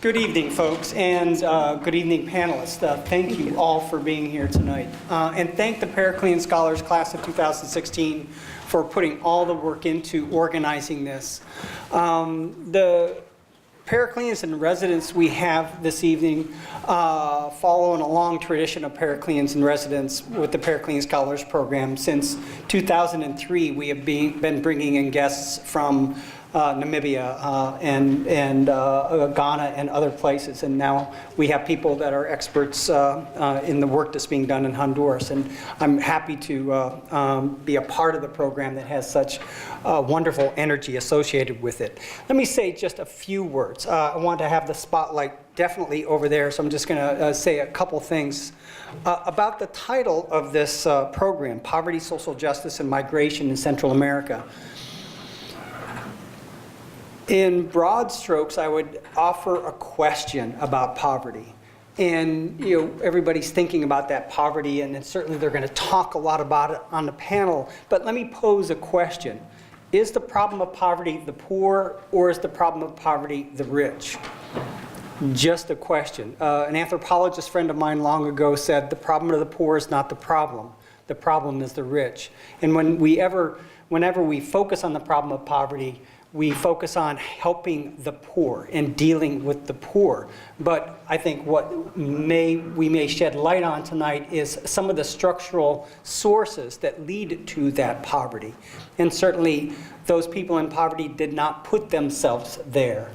Good evening, folks, and good evening, panelists. Thank you all for being here tonight. And thank the Periclean Scholars Class of 2016 for putting all the work into organizing this. The Pericleans in residence we have this evening follow in a long tradition of Pericleans in residence with the Periclean Scholars Program. Since 2003, we have been bringing in guests from Namibia and Ghana and other places, and now we have people that are experts in the work that's being done in Honduras, and I'm happy to be a part of the program that has such wonderful energy associated with it. Let me say just a few words. I want to have the spotlight definitely over there, so I'm just going to say a couple things about the title of this program, Poverty, Social Justice, and Migration in Central America. In broad strokes, I would offer a question about poverty. And everybody's thinking about that poverty, and certainly they're going to talk a lot about it on the panel. But let me pose a question. Is the problem of poverty the poor, or is the problem of poverty the rich? Just a question. An anthropologist friend of mine long ago said, the problem of the poor is not the problem. The problem is the rich. And whenever we focus on the problem of poverty, we focus on helping the poor and dealing with the poor. But I think what we may shed light on tonight is some of the structural sources that lead to that poverty. And certainly those people in poverty did not put themselves there.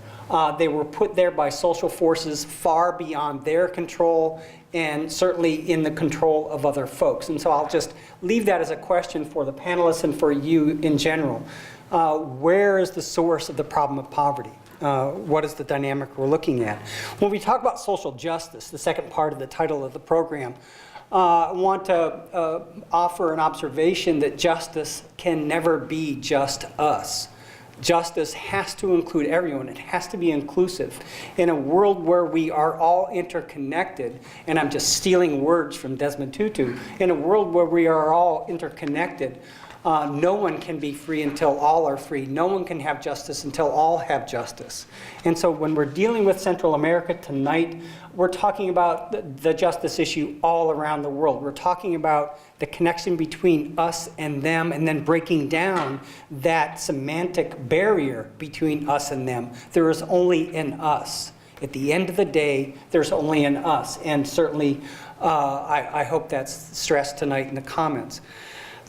They were put there by social forces far beyond their control, and certainly in the control of other folks. And so I'll just leave that as a question for the panelists and for you in general. Where is the source of the problem of poverty? What is the dynamic we're looking at? When we talk about social justice, the second part of the title of the program, I want to offer an observation that justice can never be just us. Justice has to include everyone. It has to be inclusive. In a world where we are all interconnected, and I'm just stealing words from Desmond Tutu, in a world where we are all interconnected, no one can be free until all are free. No one can have justice until all have justice. And so when we're dealing with Central America tonight, we're talking about the justice issue all around the world. We're talking about the connection between us and them, and then breaking down that semantic barrier between us and them. There is only an us. At the end of the day, there's only an us. And certainly, I hope that's stressed tonight in the comments.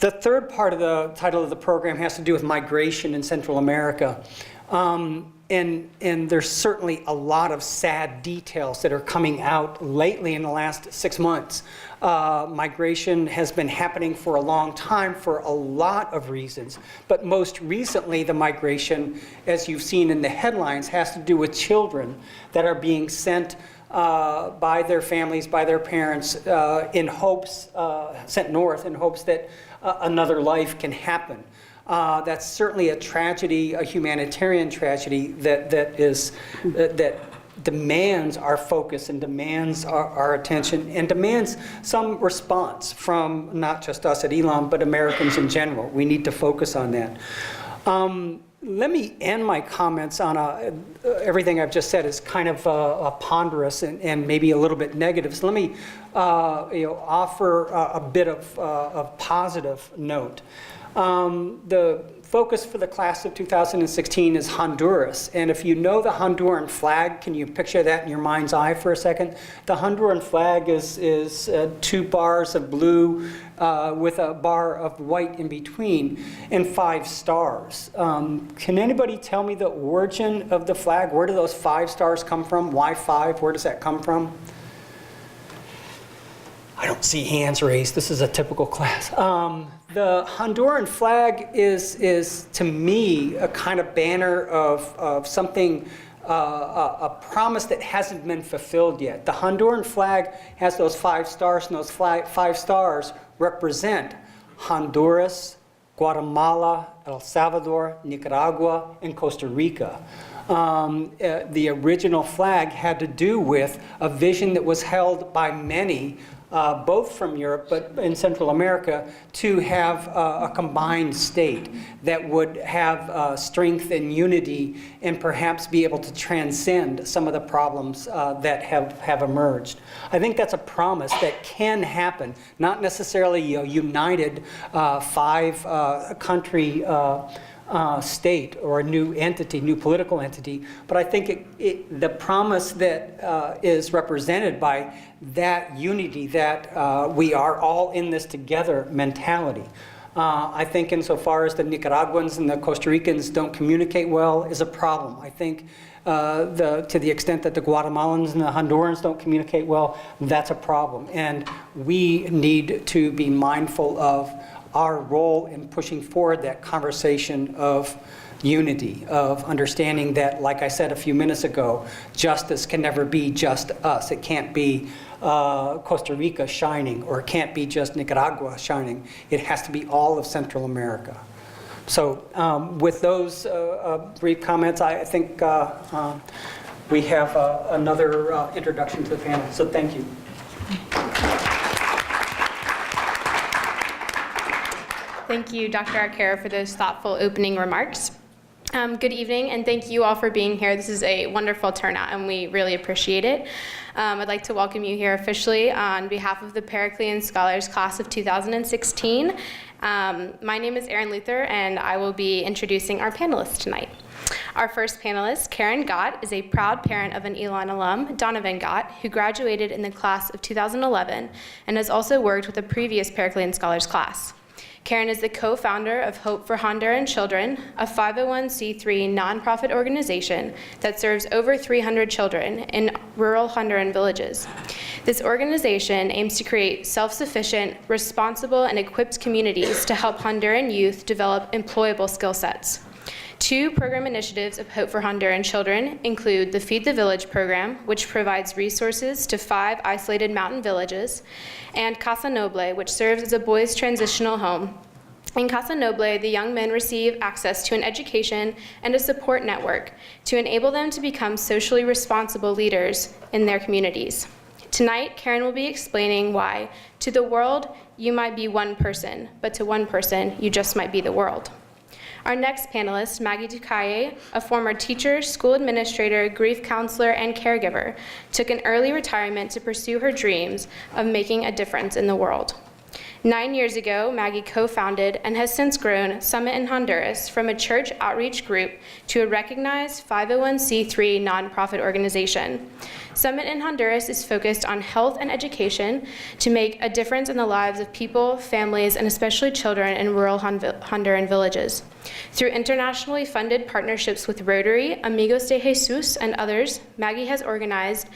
The third part of the title of the program has to do with migration in Central America. And there's certainly a lot of sad details that are coming out lately in the last 6 months. Migration has been happening for a long time for a lot of reasons. But most recently, the migration, as you've seen in the headlines, has to do with children that are being sent by their families, by their parents, in hopes, sent north in hopes that another life can happen. That's certainly a tragedy, a humanitarian tragedy that demands our focus and demands our attention and demands some response from not just us at Elon, but Americans in general. We need to focus on that. Let me end my comments on everything I've just said is kind of ponderous and maybe a little bit negative. So let me offer a bit of positive note. The focus for the class of 2016 is Honduras. And if you know the Honduran flag, can you picture that in your mind's eye for a second? The Honduran flag is 2 bars of blue with a bar of white in between and 5 stars. Can anybody tell me the origin of the flag? Where do those 5 stars come from? Why 5? Where does that come from? I don't see hands raised. This is a typical class. The Honduran flag is to me, a kind of banner of something, a promise that hasn't been fulfilled yet. The Honduran flag has those 5 stars, and those 5 stars represent Honduras, Guatemala, El Salvador, Nicaragua, and Costa Rica. The original flag had to do with a vision that was held by many both from Europe but in Central America, to have a combined state that would have strength and unity and perhaps be able to transcend some of the problems that have emerged. I think that's a promise that can happen, not necessarily a united five-country state or a new entity, new political entity, but I think the promise that is represented by that unity, that we are all in this together mentality. I think insofar as the Nicaraguans and the Costa Ricans don't communicate well is a problem. I think to the extent that the Guatemalans and the Hondurans don't communicate well, that's a problem. And we need to be mindful of our role in pushing forward that conversation of unity, of understanding that, like I said a few minutes ago, justice can never be just us. It can't be Costa Rica shining, or it can't be just Nicaragua shining. It has to be all of Central America. So with those brief comments, I think we have another introduction to the panel. So thank you. Thank you, Dr. Arcaro, for those thoughtful opening remarks. Good evening, and thank you all for being here. This is a wonderful turnout, and we really appreciate it. I'd like to welcome you here officially on behalf of the Periclean Scholars Class of 2016. My name is Erin Luther, and I will be introducing our panelists tonight. Our first panelist, Karen Godt, is a proud parent of an Elon alum, Donovan Godt, who graduated in the class of 2011 and has also worked with the previous Periclean Scholars class. Karen is the co-founder of Hope for Honduran Children, a 501c3 nonprofit organization that serves over 300 children in rural Honduran villages. This organization aims to create self-sufficient, responsible, and equipped communities to help Honduran youth develop employable skill sets. Two program initiatives of Hope for Honduran Children include the Feed the Village program, which provides resources to 5 isolated mountain villages, and Casa Noble, which serves as a boys' transitional home. In Casa Noble, the young men receive access to an education and a support network to enable them to become socially responsible leaders in their communities. Tonight, Karen will be explaining why, to the world, you might be one person, but to one person, you just might be the world. Our next panelist, Maggie Ducayet, a former teacher, school administrator, grief counselor, and caregiver, took an early retirement to pursue her dreams of making a difference in the world. 9 years ago, Maggie co-founded and has since grown Summit in Honduras from a church outreach group to a recognized 501c3 nonprofit organization. Summit in Honduras is focused on health and education to make a difference in the lives of people, families, and especially children in rural Honduran villages. Through internationally funded partnerships with Rotary, Amigos de Jesus, and others, Maggie has organized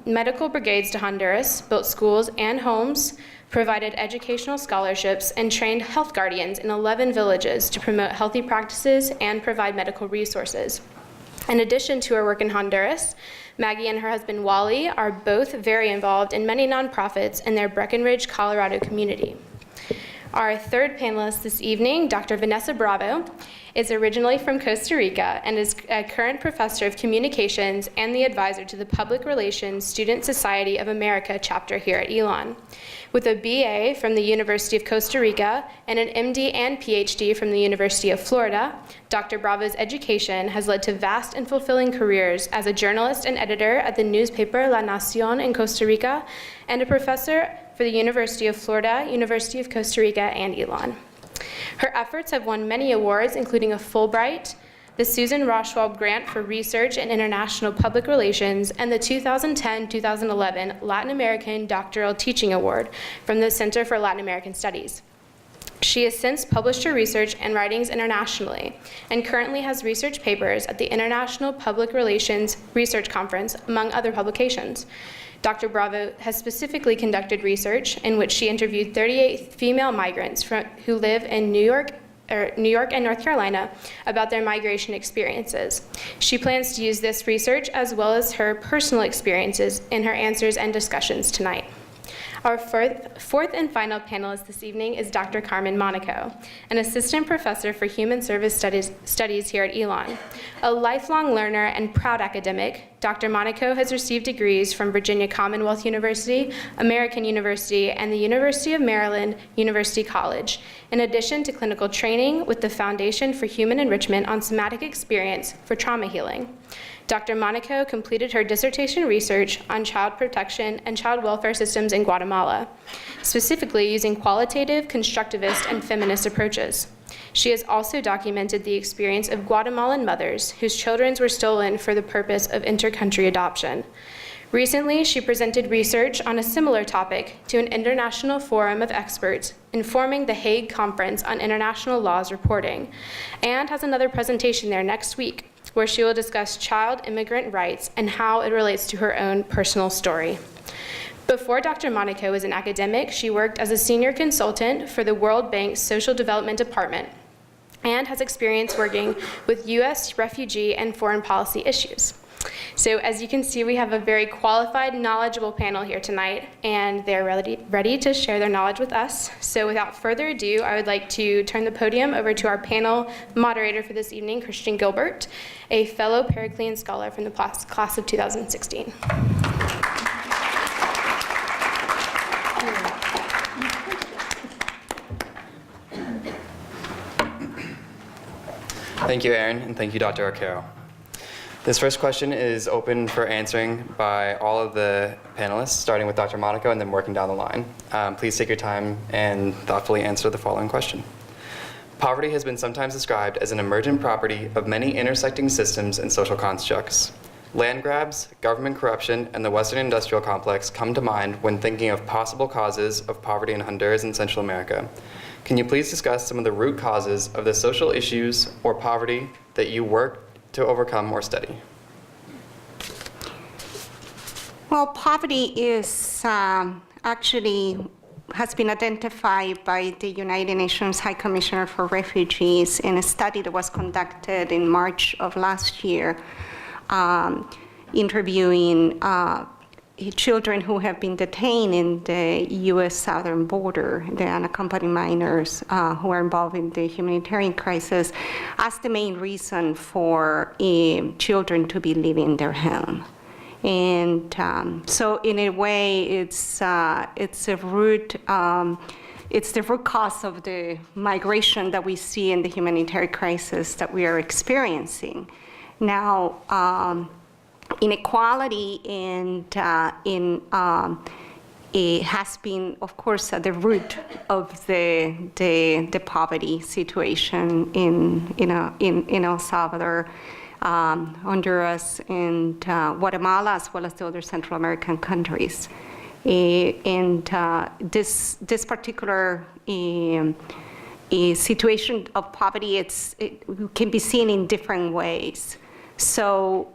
medical brigades to Honduras, built schools and homes, provided educational scholarships, and trained health guardians in 11 villages to promote healthy practices and provide medical resources. In addition to her work in Honduras, Maggie and her husband Wally are both very involved in many nonprofits in their Breckenridge, Colorado community. Our third panelist this evening, Dr. Vanessa Bravo, is originally from Costa Rica and is a current professor of communications and the advisor to the Public Relations Student Society of America chapter here at Elon. With a BA from the University of Costa Rica and an MD and PhD from the University of Florida, Dr. Bravo's education has led to vast and fulfilling careers as a journalist and editor at the newspaper La Nación in Costa Rica and a professor for the University of Florida, University of Costa Rica, and Elon. Her efforts have won many awards, including a Fulbright, the Susan Roschwab Grant for Research and International Public Relations, and the 2010-2011 Latin American Doctoral Teaching Award from the Center for Latin American Studies. She has since published her research and writings internationally, and currently has research papers at the International Public Relations Research Conference, among other publications. Dr. Bravo has specifically conducted research in which she interviewed 38 female migrants who live in New York and North Carolina about their migration experiences. She plans to use this research as well as her personal experiences in her answers and discussions tonight. Our fourth and final panelist this evening is Dr. Carmen Monico, an assistant professor for human service studies here at Elon. A lifelong learner and proud academic, Dr. Monico has received degrees from Virginia Commonwealth University, American University, and the University of Maryland University College, in addition to clinical training with the Foundation for Human Enrichment on Somatic Experience for Trauma Healing. Dr. Monico completed her dissertation research on child protection and child welfare systems in Guatemala, specifically using qualitative, constructivist, and feminist approaches. She has also documented the experience of Guatemalan mothers whose children were stolen for the purpose of inter-country adoption. Recently, she presented research on a similar topic to an international forum of experts informing the Hague Conference on International Laws Reporting, and has another presentation there next week, where she will discuss child immigrant rights and how it relates to her own personal story. Before Dr. Monico was an academic, she worked as a senior consultant for the World Bank's Social Development Department and has experience working with U.S. refugee and foreign policy issues. So as you can see, we have a very qualified, knowledgeable panel here tonight, and they're ready to share their knowledge with us. So without further ado, I would like to turn the podium over to our panel moderator for this evening, Christian Gilbert, a fellow Periclean scholar from the class of 2016. Thank you, Erin, and thank you, Dr. Arcaro. This first question is open for answering by all of the panelists, starting with Dr. Monico and then working down the line. Please take your time and thoughtfully answer the following question. Poverty has been sometimes described as an emergent property of many intersecting systems and social constructs. Land grabs, government corruption, and the Western industrial complex come to mind when thinking of possible causes of poverty in Honduras and Central America. Can you please discuss some of the root causes of the social issues or poverty that you work to overcome or study? Well, poverty is actually has been identified by the United Nations High Commissioner for Refugees in a study that was conducted in March of last year, interviewing children who have been detained in the U.S. southern border, the unaccompanied minors who are involved in the humanitarian crisis, as the main reason for children to be leaving their home. And so in a way, it's the root cause of the migration that we see in the humanitarian crisis that we are experiencing. Now, inequality it has been, of course, at the root of the poverty situation in El Salvador, Honduras, and Guatemala, as well as the other Central American countries. And this particular situation of poverty, it can be seen in different ways. So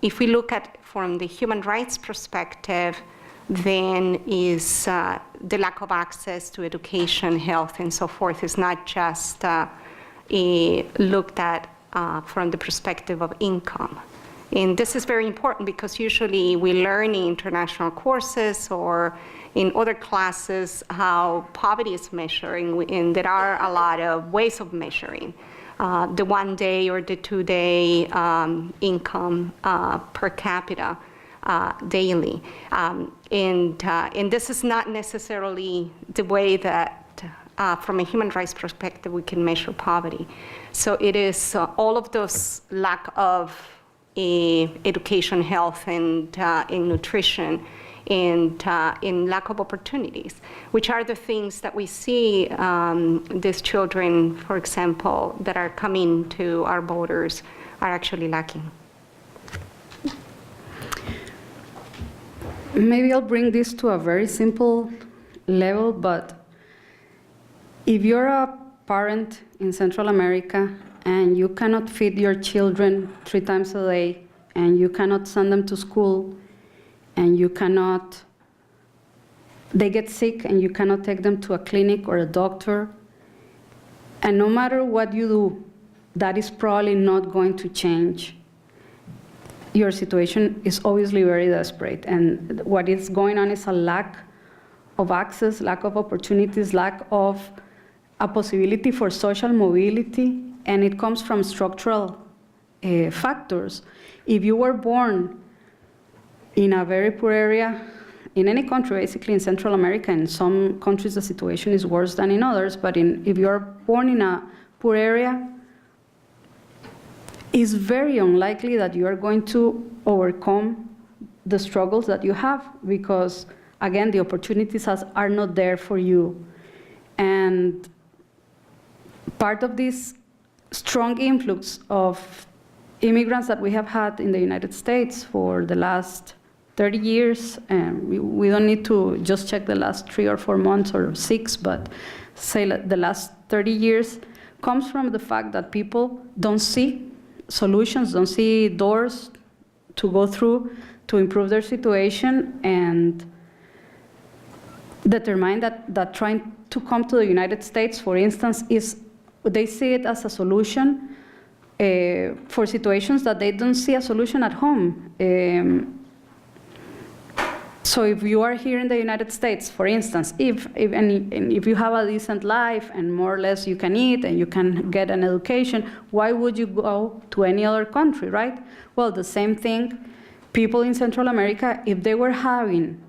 if we look at from the human rights perspective, then is the lack of access to education, health, and so forth is not just looked at from the perspective of income. And this is very important because usually we learn in international courses or in other classes how poverty is measuring, and there are a lot of ways of measuring. The 1 day or the 2 day income per capita daily. And this is not necessarily the way that from a human rights perspective we can measure poverty. So it is all of those lack of education, health, and in nutrition, and in lack of opportunities, which are the things that we see these children, for example, that are coming to our borders are actually lacking. Maybe I'll bring this to a very simple level, but if you're a parent in Central America and you cannot feed your children 3 times a day, and you cannot send them to school, and they get sick and you cannot take them to a clinic or a doctor, and no matter what you do, that is probably not going to change. Your situation is obviously very desperate, and what is going on is a lack of access, lack of opportunities, lack of a possibility for social mobility, and it comes from structural factors. If you were born in a very poor area, in any country, basically in Central America. In some countries, the situation is worse than in others, but if you're born in a poor area, it's very unlikely that you are going to overcome the struggles that you have, because, again, the opportunities are not there for you. And part of this strong influx of immigrants that we have had in the United States for the last 30 years, and we don't need to just check the last 3 or 4 months or 6, but say the last 30 years, comes from the fact that people don't see solutions, don't see doors to go through to improve their situation, and determine that trying to come to the United States, for instance, they see it as a solution for situations that they don't see a solution at home. So if you are here in the United States, for instance, if you have a decent life and more or less you can eat and you can get an education, why would you go to any other country, right? Well, the same thing, people in Central America, if they were having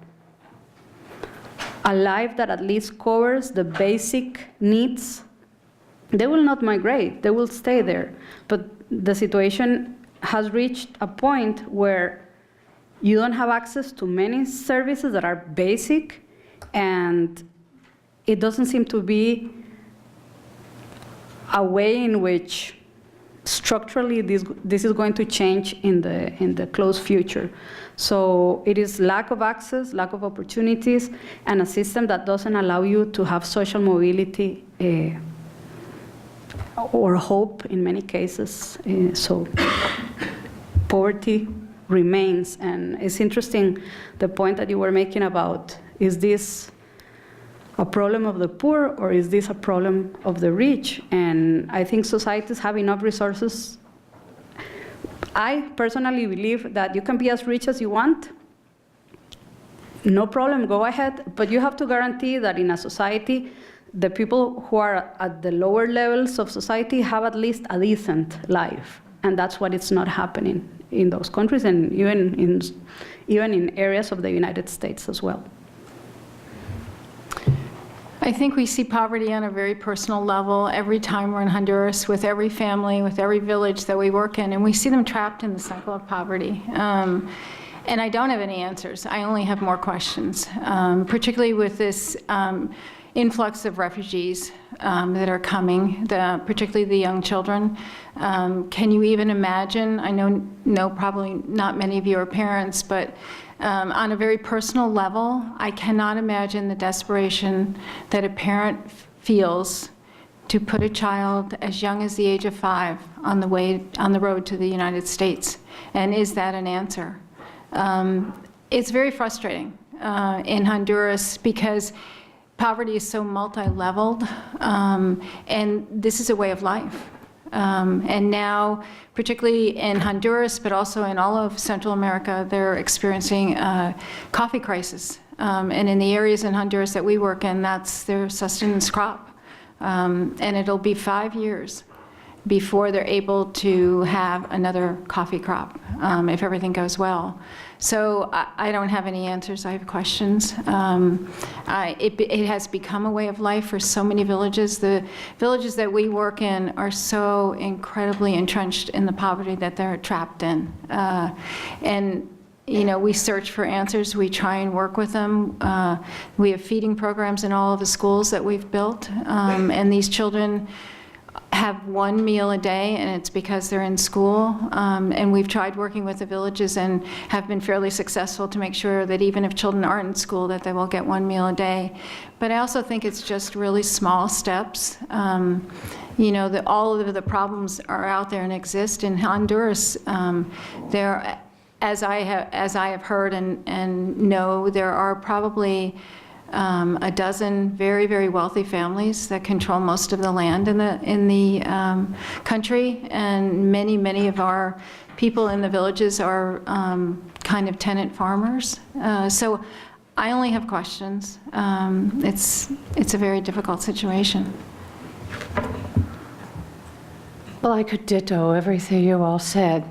a life that at least covers the basic needs, they will not migrate, they will stay there. But the situation has reached a point where you don't have access to many services that are basic, and it doesn't seem to be a way in which structurally this is going to change in the close future. So it is lack of access, lack of opportunities, and a system that doesn't allow you to have social mobility or hope in many cases. So poverty remains. And it's interesting the point that you were making about, is this a problem of the poor or is this a problem of the rich? And I think societies have enough resources. I personally believe that you can be as rich as you want, no problem, go ahead, but you have to guarantee that in a society, the people who are at the lower levels of society have at least a decent life. And that's what is not happening in those countries, and even in areas of the United States as well. I think we see poverty on a very personal level every time we're in Honduras, with every family, with every village that we work in, and we see them trapped in the cycle of poverty. And I don't have any answers. I only have more questions, particularly with this influx of refugees that are coming, particularly the young children. Can you even imagine? I know probably not many of you are parents, but on a very personal level, I cannot imagine the desperation that a parent feels to put a child as young as the age of 5 on the road to the United States. And is that an answer? It's very frustrating in Honduras because poverty is so multi-leveled, and this is a way of life. And now, particularly in Honduras, but also in all of Central America, they're experiencing a coffee crisis. And in the areas in Honduras that we work in, that's their sustenance crop. And it'll be 5 years before they're able to have another coffee crop, if everything goes well. So I don't have any answers, I have questions. It has become a way of life for so many villages. The villages that we work in are so incredibly entrenched in the poverty that they're trapped in. And you know, we search for answers, we try and work with them. We have feeding programs in all of the schools that we've built, and these children have 1 meal a day, and it's because they're in school. And we've tried working with the villages and have been fairly successful to make sure that even if children aren't in school, that they will get 1 meal a day. But I also think it's just really small steps. You know, all of the problems are out there and exist. In Honduras, as I have heard and know, there are probably a dozen very, very wealthy families that control most of the land in the country, and many of our people in the villages are kind of tenant farmers. So I only have questions. It's a very difficult situation. Well, I could ditto everything you all said.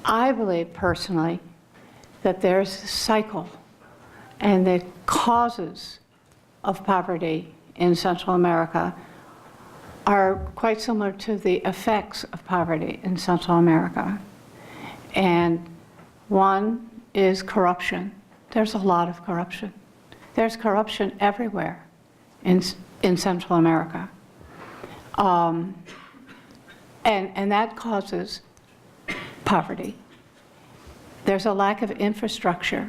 I believe personally that there's a cycle, and the causes of poverty in Central America are quite similar to the effects of poverty in Central America. And one is corruption. There's a lot of corruption. There's corruption everywhere in Central America. And that causes poverty. There's a lack of infrastructure.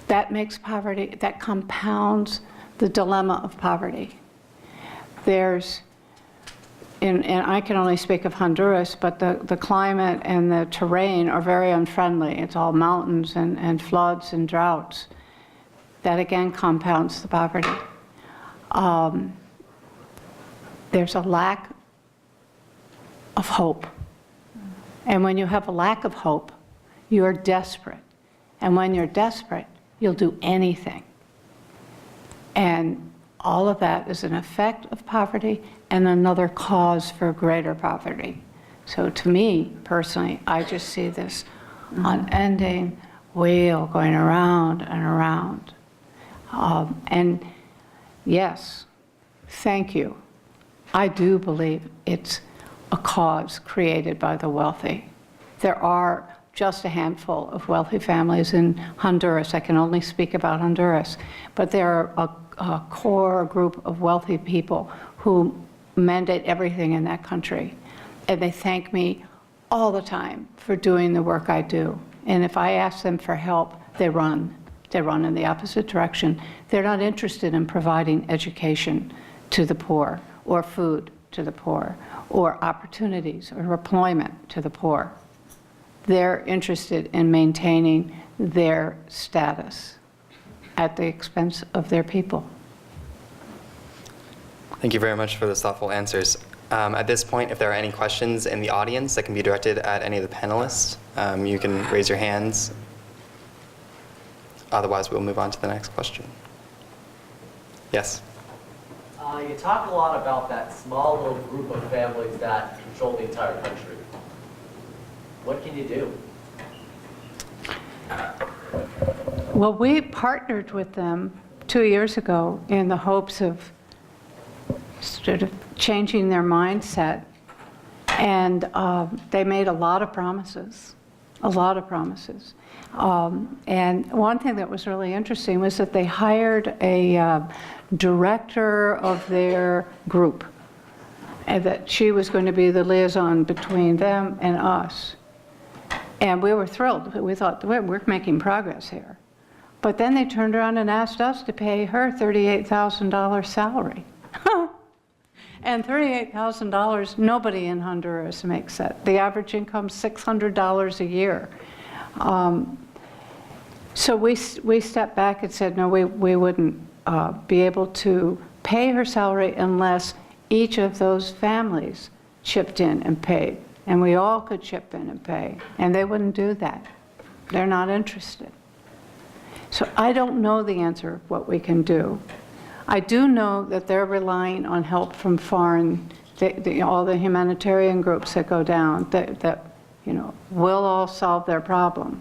That makes poverty, that compounds the dilemma of poverty. There's, and I can only speak of Honduras, but the climate and the terrain are very unfriendly. It's all mountains and floods and droughts. That again compounds the poverty. There's a lack of hope. And when you have a lack of hope, you're desperate. And when you're desperate, you'll do anything. And all of that is an effect of poverty and another cause for greater poverty. So to me, personally, I just see this unending wheel going around and around. And yes, thank you. I do believe it's a cause created by the wealthy. There are just a handful of wealthy families in Honduras. I can only speak about Honduras, but there are a core group of wealthy people who mandate everything in that country. And they thank me all the time for doing the work I do. And if I ask them for help, they run. They run in the opposite direction. They're not interested in providing education to the poor, or food to the poor, or opportunities or employment to the poor. They're interested in maintaining their status at the expense of their people. Thank you very much for those thoughtful answers. At this point, if there are any questions in the audience that can be directed at any of the panelists, you can raise your hands. Otherwise, we'll move on to the next question. Yes? You talk a lot about that small little group of families that control the entire country. What can you do? Well, we partnered with them 2 years ago in the hopes of sort of changing their mindset. And they made a lot of promises, a lot of promises. And one thing that was really interesting was that they hired a director of their group, and that she was going to be the liaison between them and us. And we were thrilled. We thought, we're making progress here. But then they turned around and asked us to pay her $38,000 salary. And $38,000, nobody in Honduras makes that. The average income is $600 a year. So we stepped back and said, no, we wouldn't be able to pay her salary unless each of those families chipped in and paid. And we all could chip in and pay. And they wouldn't do that. They're not interested. So I don't know the answer of what we can do. I do know that they're relying on help from foreign, all the humanitarian groups that go down, that will all solve their problem.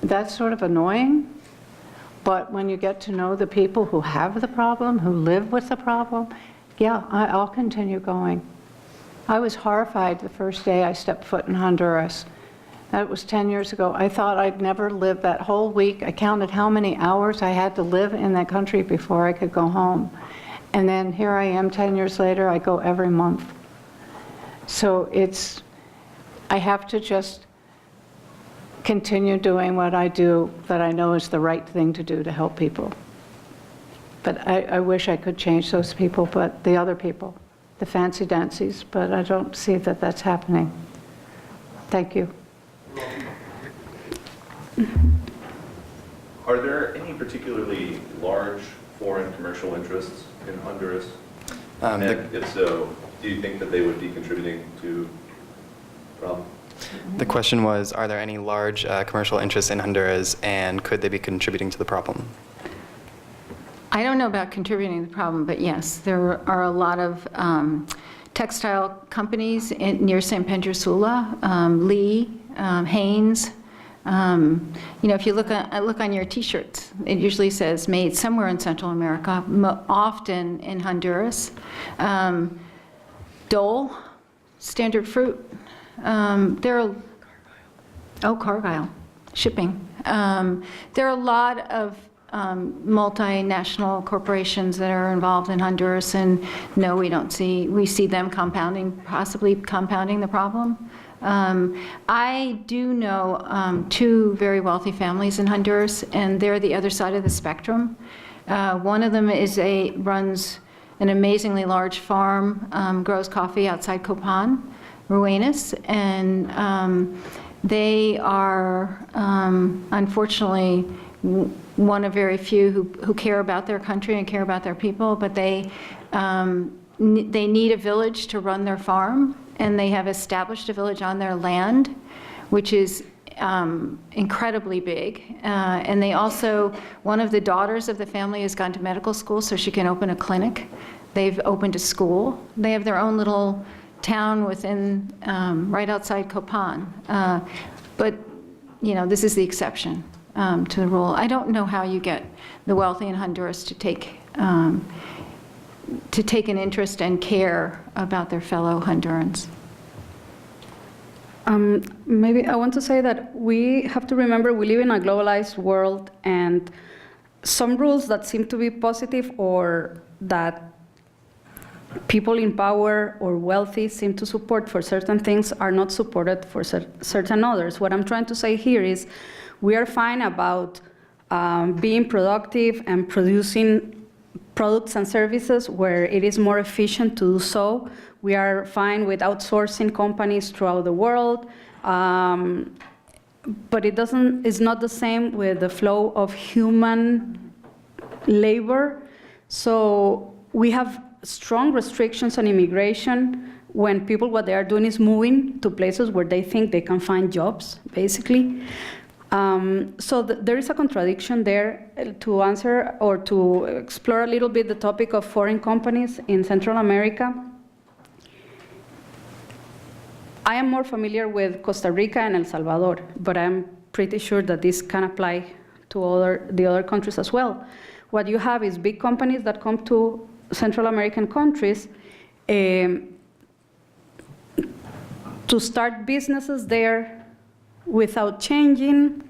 That's sort of annoying, but when you get to know the people who have the problem, who live with the problem, yeah, I'll continue going. I was horrified the first day I stepped foot in Honduras. That was 10 years ago. I thought I'd never live that whole week. I counted how many hours I had to live in that country before I could go home. And then here I am 10 years later, I go every month. So I have to just continue doing what I do that I know is the right thing to do to help people. But I wish I could change those people, but the other people, the fancy dancies, but I don't see that that's happening. Thank you. Are there any particularly large foreign commercial interests in Honduras? And if so, do you think that they would be contributing to the problem? The question was, are there any large commercial interests in Honduras, and could they be contributing to the problem? I don't know about contributing to the problem, but yes, there are a lot of textile companies near San Pedro Sula, Lee, Hanes. If you look on your T-shirts, it usually says made somewhere in Central America, often in Honduras. Dole, Standard Fruit. Cargill, shipping. There are a lot of multinational corporations that are involved in Honduras, and no, we see them possibly compounding the problem. I do know 2 very wealthy families in Honduras, and they're the other side of the spectrum. One of them runs an amazingly large farm, grows coffee outside Copan, Ruenas, and they are unfortunately one of very few who care about their country and care about their people, but they need a village to run their farm, and they have established a village on their land, which is incredibly big. And they also, one of the daughters of the family has gone to medical school so she can open a clinic. They've opened a school. They have their own little town within, right outside Copan. But, this is the exception to the rule. I don't know how you get the wealthy in Honduras to take an interest and care about their fellow Hondurans. Maybe I want to say that we have to remember we live in a globalized world, and some rules that seem to be positive or that people in power or wealthy seem to support for certain things are not supported for certain others. What I'm trying to say here is we are fine about being productive and producing products and services where it is more efficient to do so. We are fine with outsourcing companies throughout the world, but it's not the same with the flow of human labor. So we have strong restrictions on immigration when people, what they are doing is moving to places where they think they can find jobs, basically. So there is a contradiction there. To answer or to explore a little bit the topic of foreign companies in Central America, I am more familiar with Costa Rica and El Salvador, but I'm pretty sure that this can apply to the other countries as well. What you have is big companies that come to Central American countries to start businesses there without changing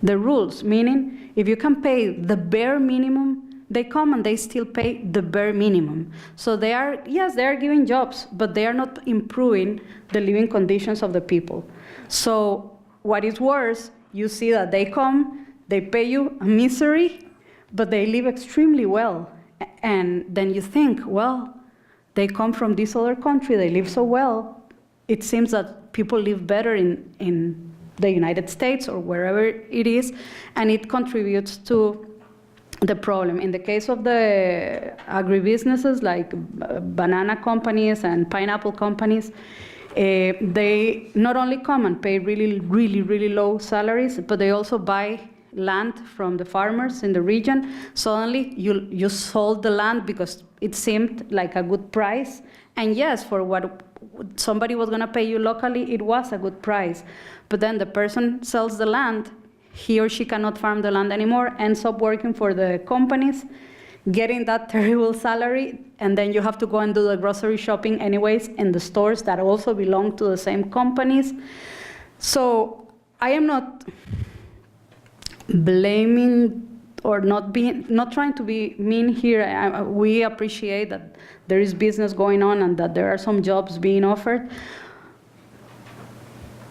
the rules, meaning if you can pay the bare minimum, they come and they still pay the bare minimum. So they are giving jobs, but they are not improving the living conditions of the people. So what is worse, you see that they come, they pay you a misery, but they live extremely well. And then you think, well, they come from this other country, they live so well. It seems that people live better in the United States or wherever it is, and it contributes to the problem. In the case of the agribusinesses like banana companies and pineapple companies, they not only come and pay really low salaries, but they also buy land from the farmers in the region. Suddenly you sold the land because it seemed like a good price. And yes, for what somebody was going to pay you locally, it was a good price. But then the person sells the land, he or she cannot farm the land anymore, ends up working for the companies, getting that terrible salary, and then you have to go and do the grocery shopping anyways in the stores that also belong to the same companies. So I am not blaming or not trying to be mean here. We appreciate that there is business going on and that there are some jobs being offered.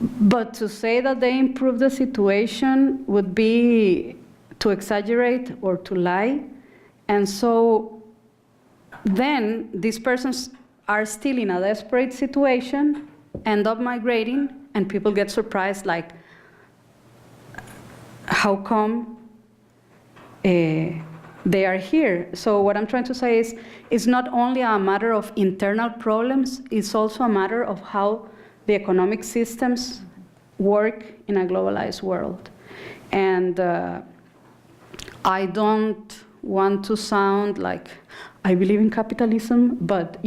But to say that they improve the situation would be to exaggerate or to lie. And so then these persons are still in a desperate situation, end up migrating, and people get surprised, like, how come they are here? So what I'm trying to say is, it's not only a matter of internal problems, it's also a matter of how the economic systems work in a globalized world. And I don't want to sound like I believe in capitalism, but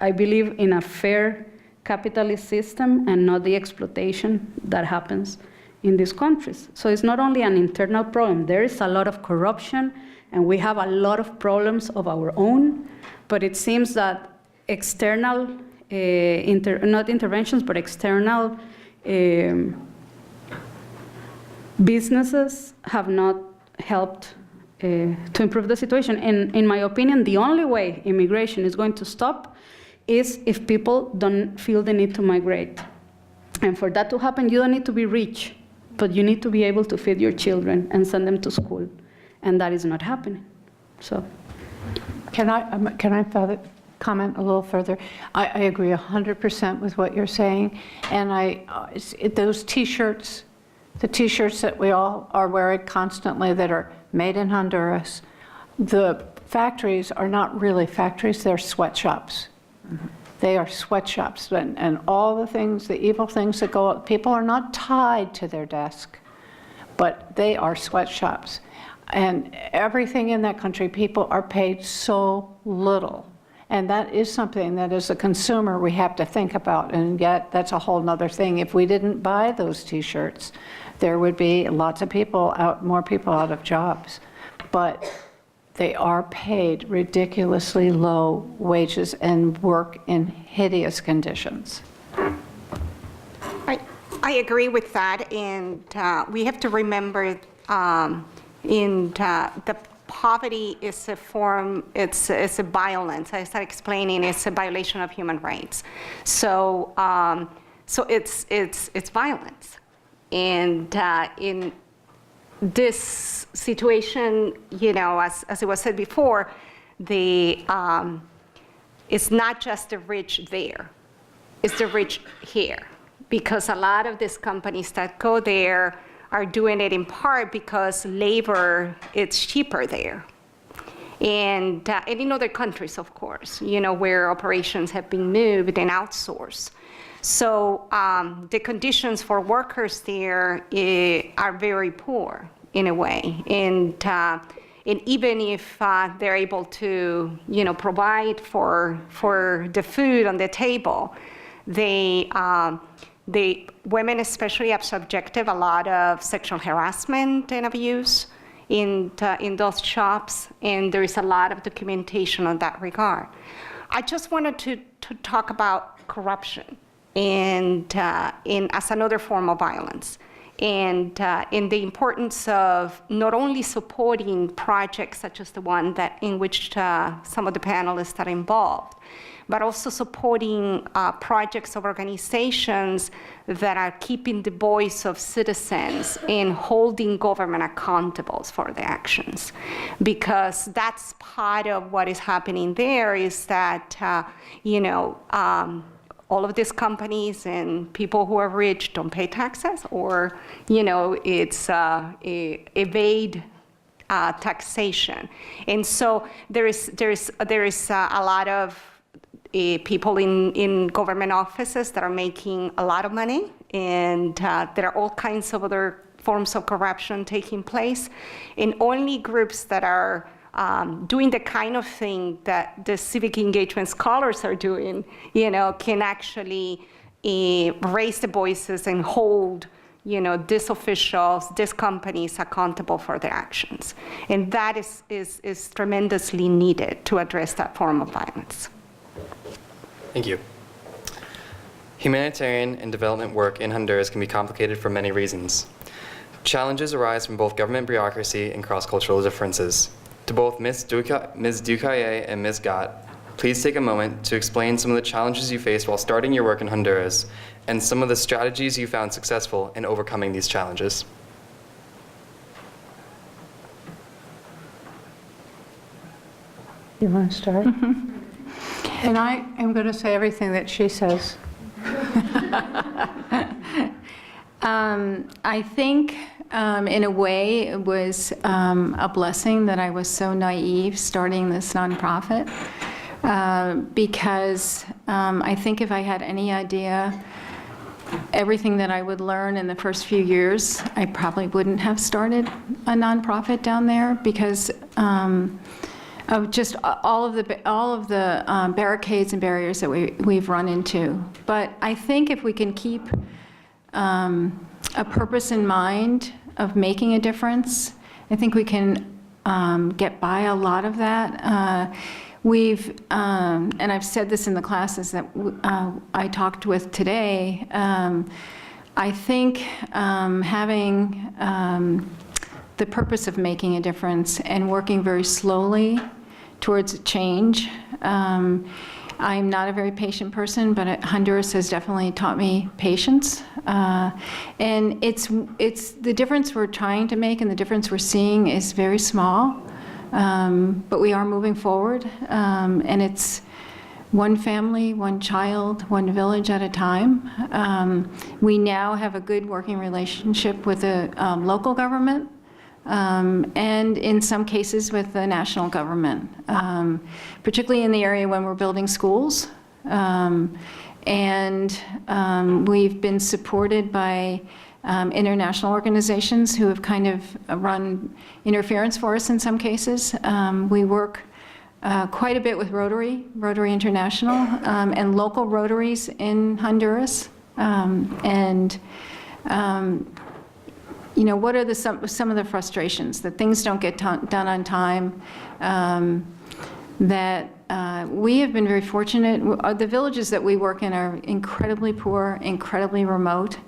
I believe in a fair capitalist system and not the exploitation that happens in these countries. So it's not only an internal problem. There is a lot of corruption, and we have a lot of problems of our own, but it seems that external, not interventions, but external businesses have not helped to improve the situation. And in my opinion, the only way immigration is going to stop is if people don't feel the need to migrate. And for that to happen, you don't need to be rich, but you need to be able to feed your children and send them to school. And that is not happening. So, Can I comment a little further? I agree 100% with what you're saying. And those T-shirts, the T-shirts that we all are wearing constantly that are made in Honduras, the factories are not really factories, they're sweatshops. Mm-hmm. They are sweatshops, and all the things, the evil things that go up, people are not tied to their desk, but they are sweatshops. And everything in that country, people are paid so little. And that is something that as a consumer we have to think about, and yet that's a whole nother thing. If we didn't buy those T-shirts, there would be lots of people out, more people out of jobs. But they are paid ridiculously low wages and work in hideous conditions. I agree with that, and we have to remember the poverty is a form, it's a violence. I started explaining it's a violation of human rights. So it's violence. And in this situation, as it was said before, it's not just the rich there, it's the rich here. Because a lot of these companies that go there are doing it in part because labor, it's cheaper there. And in other countries, of course, where operations have been moved and outsourced. So the conditions for workers there are very poor in a way. And even if they're able to, provide for the food on the table, women especially are subjected a lot of sexual harassment and abuse in those shops, and there is a lot of documentation on that regard. I just wanted to talk about corruption and as another form of violence, and in the importance of not only supporting projects such as the one in which some of the panelists are involved, but also supporting projects of organizations that are keeping the voice of citizens and holding government accountable for their actions. Because that's part of what is happening there is that, all of these companies and people who are rich don't pay taxes, or, it's evade taxation. And so there is a lot of people in government offices that are making a lot of money, and there are all kinds of other forms of corruption taking place. And only groups that are doing the kind of thing that the civic engagement scholars are doing, can actually raise the voices and hold, these officials, these companies accountable for their actions. And that is tremendously needed to address that form of violence. Thank you. Humanitarian and development work in Honduras can be complicated for many reasons. Challenges arise from both government bureaucracy and cross-cultural differences. To both Ms. Ducayet and Ms. Godt, please take a moment to explain some of the challenges you faced while starting your work in Honduras and some of the strategies you found successful in overcoming these challenges. You want to start? Mm-hmm. And I am going to say everything that she says. I think, in a way, it was a blessing that I was so naive starting this nonprofit, because I think if I had any idea everything that I would learn in the first few years, I probably wouldn't have started a nonprofit down there, because of just all of the barricades and barriers that we've run into. But I think if we can keep a purpose in mind of making a difference, I think we can get by a lot of that. And I've said this in the classes that I talked with today, I think having the purpose of making a difference and working very slowly towards change. I'm not a very patient person, but Honduras has definitely taught me patience. And it's the difference we're trying to make and the difference we're seeing is very small, but we are moving forward. And it's one family, one child, one village at a time. We now have a good working relationship with the local government. And in some cases with the national government, particularly in the area when we're building schools. We've been supported by international organizations who have kind of run interference for us in some cases. We work quite a bit with Rotary International, and local Rotaries in Honduras. You know, what are some of the frustrations? That things don't get done on time, that we have been very fortunate. The villages that we work in are incredibly poor, incredibly remote,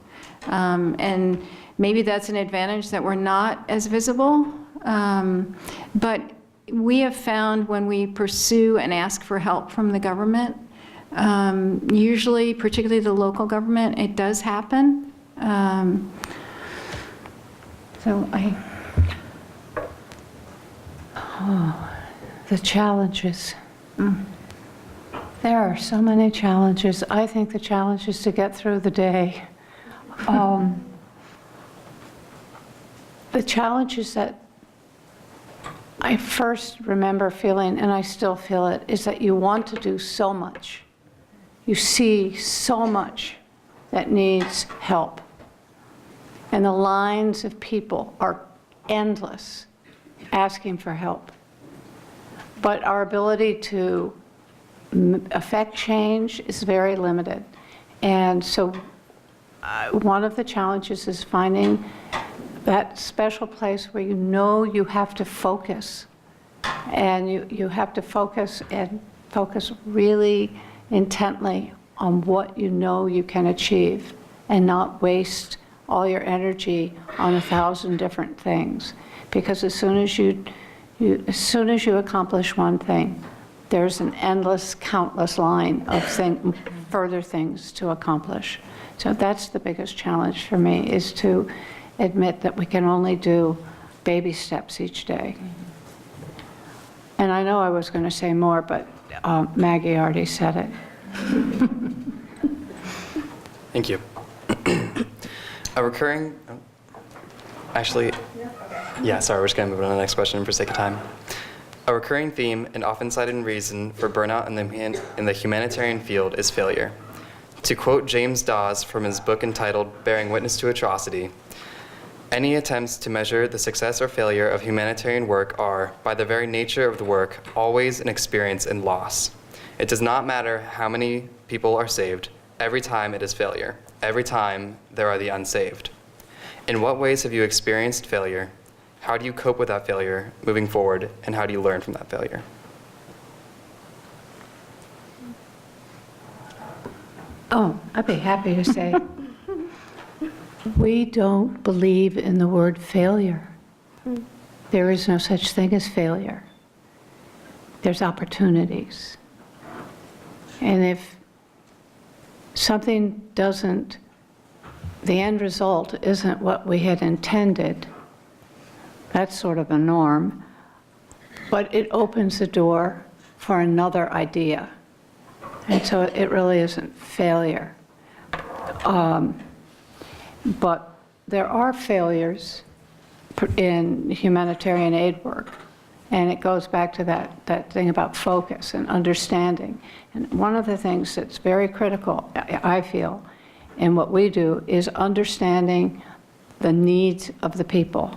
and maybe that's an advantage that we're not as visible, but we have found when we pursue and ask for help from the government, usually, particularly the local government, it does happen. The challenges. There are so many challenges. I think the challenge is to get through the day. The challenges that I first remember feeling, and I still feel it, is that you want to do so much. You see so much that needs help. And the lines of people are endless asking for help. But our ability to affect change is very limited. And so one of the challenges is finding that special place where you know you have to focus. And you have to focus and focus really intently on what you know you can achieve and not waste all your energy on 1,000 different things. Because as soon as you accomplish one thing, there's an endless, countless line of further things to accomplish. So that's the biggest challenge for me, is to admit that we can only do baby steps each day. And I know I was going to say more, but Maggie already said it. Thank you. A recurring, sorry, we're just going to move on to the next question for sake of time. A recurring theme and often cited reason for burnout in the humanitarian field is failure. To quote James Dawes from his book entitled Bearing Witness to Atrocity, any attempts to measure the success or failure of humanitarian work are, by the very nature of the work, always an experience in loss. It does not matter how many people are saved, every time it is failure. Every time there are the unsaved. In what ways have you experienced failure? How do you cope with that failure moving forward, and how do you learn from that failure? Oh, I'd be happy to say, we don't believe in the word failure. There is no such thing as failure. There's opportunities. And if something doesn't, the end result isn't what we had intended, that's sort of a norm, but it opens the door for another idea. And so it really isn't failure. But there are failures in humanitarian aid work. And it goes back to that thing about focus and understanding. And one of the things that's very critical, I feel, in what we do is understanding the needs of the people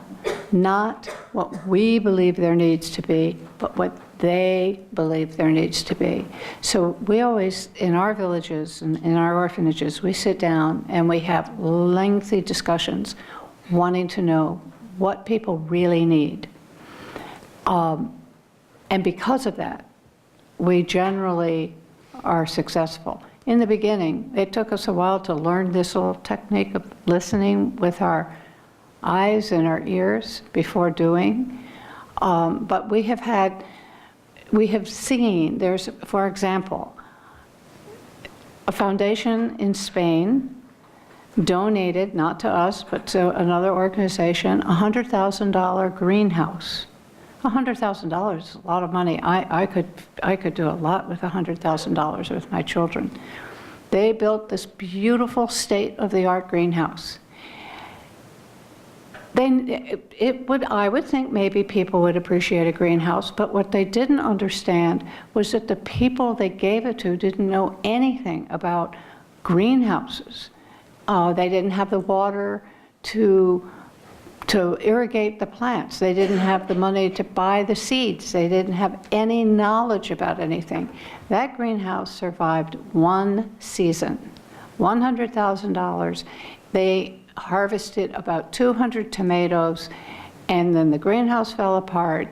not what we believe there needs to be, but what they believe there needs to be. So we always, in our villages and in our orphanages, we sit down and we have lengthy discussions wanting to know what people really need. And because of that, we generally are successful. In the beginning, it took us a while to learn this little technique of listening with our eyes and our ears before doing. But we have seen, there's, for example, a foundation in Spain donated, not to us, but to another organization, a $100,000 greenhouse. $100,000 is a lot of money. I could do a lot with $100,000 with my children. They built this beautiful state-of-the-art greenhouse. I would think maybe people would appreciate a greenhouse, but what they didn't understand was that the people they gave it to didn't know anything about greenhouses. They didn't have the water to irrigate the plants. They didn't have the money to buy the seeds. They didn't have any knowledge about anything. That greenhouse survived one season, $100,000. They harvested about 200 tomatoes, and then the greenhouse fell apart.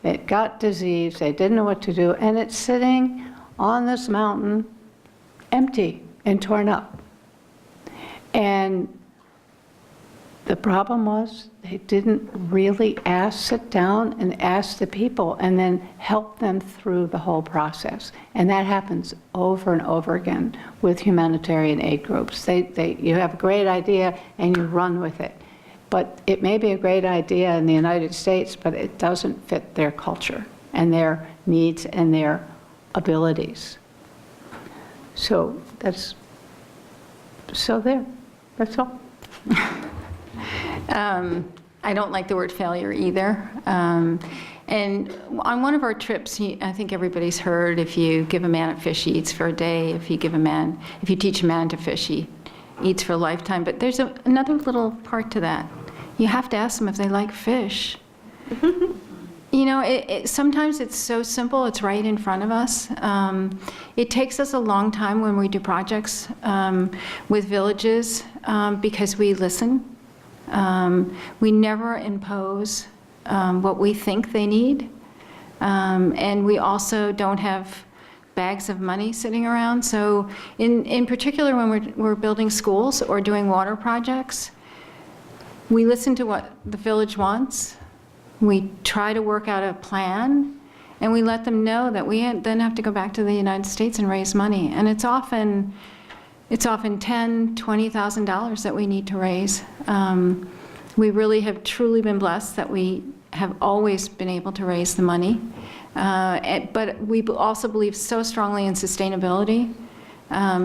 It got diseased. They didn't know what to do, and it's sitting on this mountain empty and torn up. And the problem was they didn't really sit down and ask the people and then help them through the whole process. And that happens over and over again with humanitarian aid groups. You have a great idea and you run with it. But it may be a great idea in the United States, but it doesn't fit their culture and their needs and their abilities. So that's all. I don't like the word failure either. And on one of our trips, I think everybody's heard, if you give a man a fish, he eats for a day. If you teach a man to fish, he eats for a lifetime. But there's another little part to that. You have to ask them if they like fish. You know, sometimes it's so simple, it's right in front of us. It takes us a long time when we do projects with villages because we listen. We never impose what we think they need. And we also don't have bags of money sitting around. So in particular, when we're building schools or doing water projects, we listen to what the village wants. We try to work out a plan, and we let them know that we then have to go back to the United States and raise money. And it's often $10,000, $20,000 that we need to raise. We really have truly been blessed that we have always been able to raise the money. But we also believe so strongly in sustainability.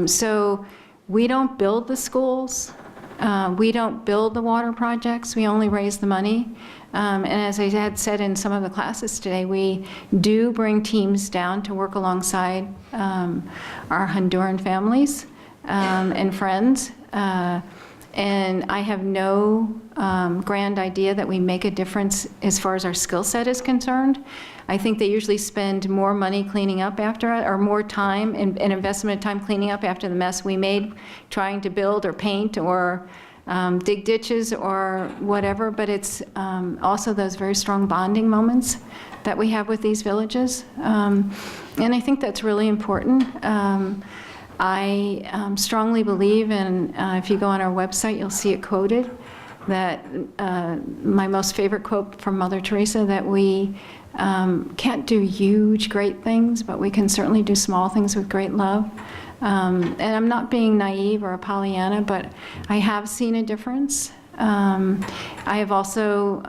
So we don't build the schools. We don't build the water projects. We only raise the money. And as I had said in some of the classes today, we do bring teams down to work alongside our Honduran families and friends. And I have no grand idea that we make a difference as far as our skill set is concerned. I think they usually spend more money cleaning up after it, or more time and investment of time cleaning up after the mess we made, trying to build or paint or dig ditches or whatever. But it's also those very strong bonding moments that we have with these villages. And I think that's really important. I strongly believe, and if you go on our website, you'll see it quoted, that my most favorite quote from Mother Teresa, that we can't do huge, great things, but we can certainly do small things with great love. And I'm not being naive or a Pollyanna, but I have seen a difference. I have also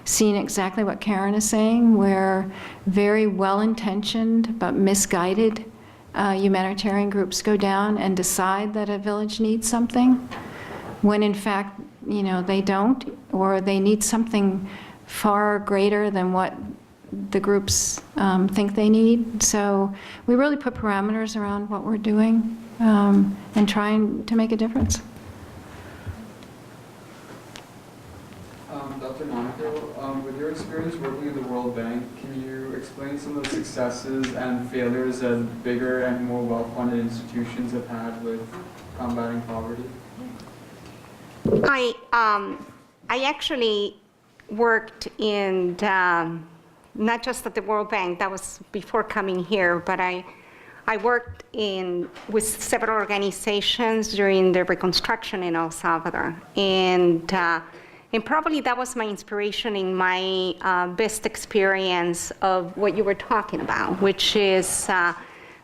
seen exactly what Karen is saying, where very well-intentioned but misguided humanitarian groups go down and decide that a village needs something, when in fact, you know, they don't, or they need something far greater than what the groups think they need. So we really put parameters around what we're doing and trying to make a difference. Dr. Monico, experience working at the World Bank, can you explain some of the successes and failures that bigger and more well-funded institutions have had with combating poverty? I actually worked in, not just at the World Bank, that was before coming here, but I worked with several organizations during the reconstruction in El Salvador. And probably that was my inspiration in my best experience of what you were talking about, which is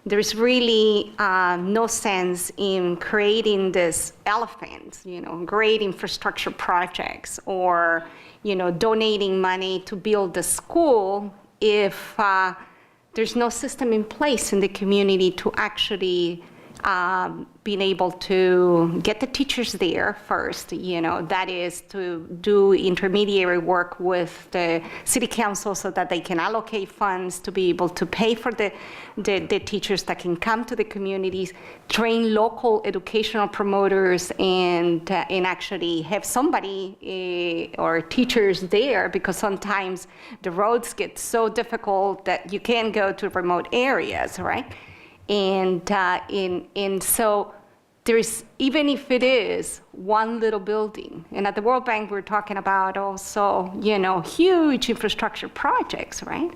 there's really no sense in creating this elephant, great infrastructure projects, or donating money to build a school if there's no system in place in the community to actually being able to get the teachers there first, that is to do intermediary work with the city council so that they can allocate funds to be able to pay for the teachers that can come to the communities, train local educational promoters, and actually have somebody or teachers there, because sometimes the roads get so difficult that you can't go to remote areas, right? And so there's, even if it is one little building, and at the World Bank we're talking about also, huge infrastructure projects, right?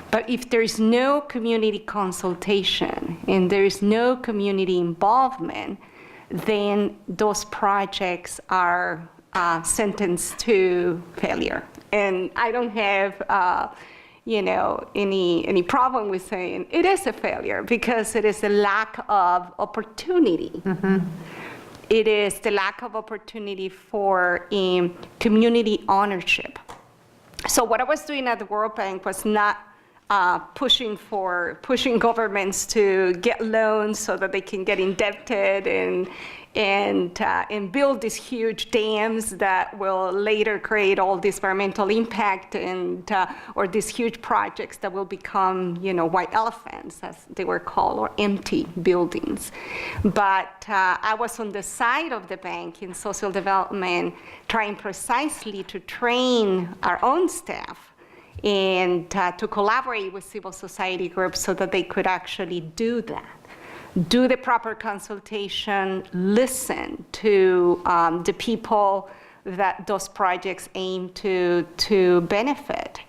But if there's no community consultation and there's no community involvement, then those projects are sentenced to failure. And I don't have any problem with saying it is a failure, because it is a lack of opportunity. Mm-hmm. It is the lack of opportunity for community ownership. So what I was doing at the World Bank was not pushing governments to get loans so that they can get indebted and build these huge dams that will later create all this environmental impact or these huge projects that will become, white elephants, as they were called, or empty buildings. But I was on the side of the bank in social development, trying precisely to train our own staff and to collaborate with civil society groups so that they could actually do that. Do the proper consultation, listen to the people that those projects aim to benefit,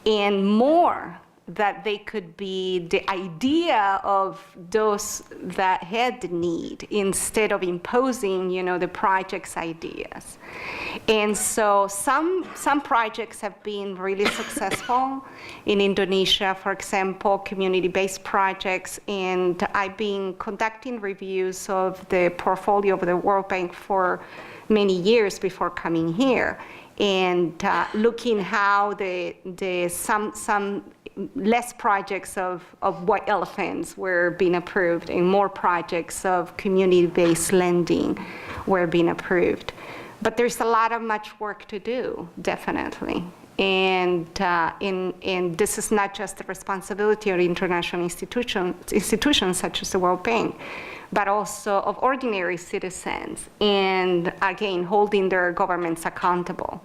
and more, that they could be the idea of those that had the need, instead of imposing, the project's ideas. And so some projects have been really successful. In Indonesia, for example, community-based projects, and I've been conducting reviews of the portfolio of the World Bank for many years before coming here, and looking how some less projects of white elephants were being approved, and more projects of community-based lending were being approved. But there's a lot of much work to do, definitely. And this is not just the responsibility of international institutions such as the World Bank, but also of ordinary citizens, and again, holding their governments accountable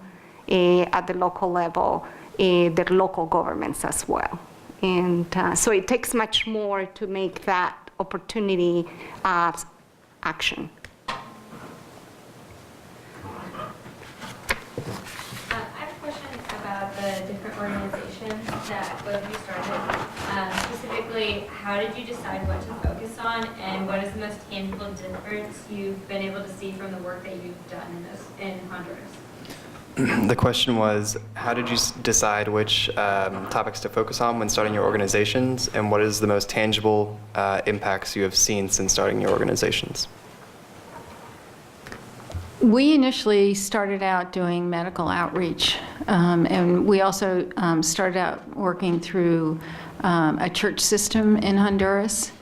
at the local level, their local governments as well. And so it takes much more to make that opportunity action. I have a question about the different organizations that both of you started. Specifically, how did you decide what to focus on, and what is the most tangible difference you've been able to see from the work that you've done in Honduras? The question was, how did you decide which topics to focus on when starting your organizations, and what is the most tangible impacts you have seen since starting your organizations? We initially started out doing medical outreach, and we also started out working through a church system in Honduras,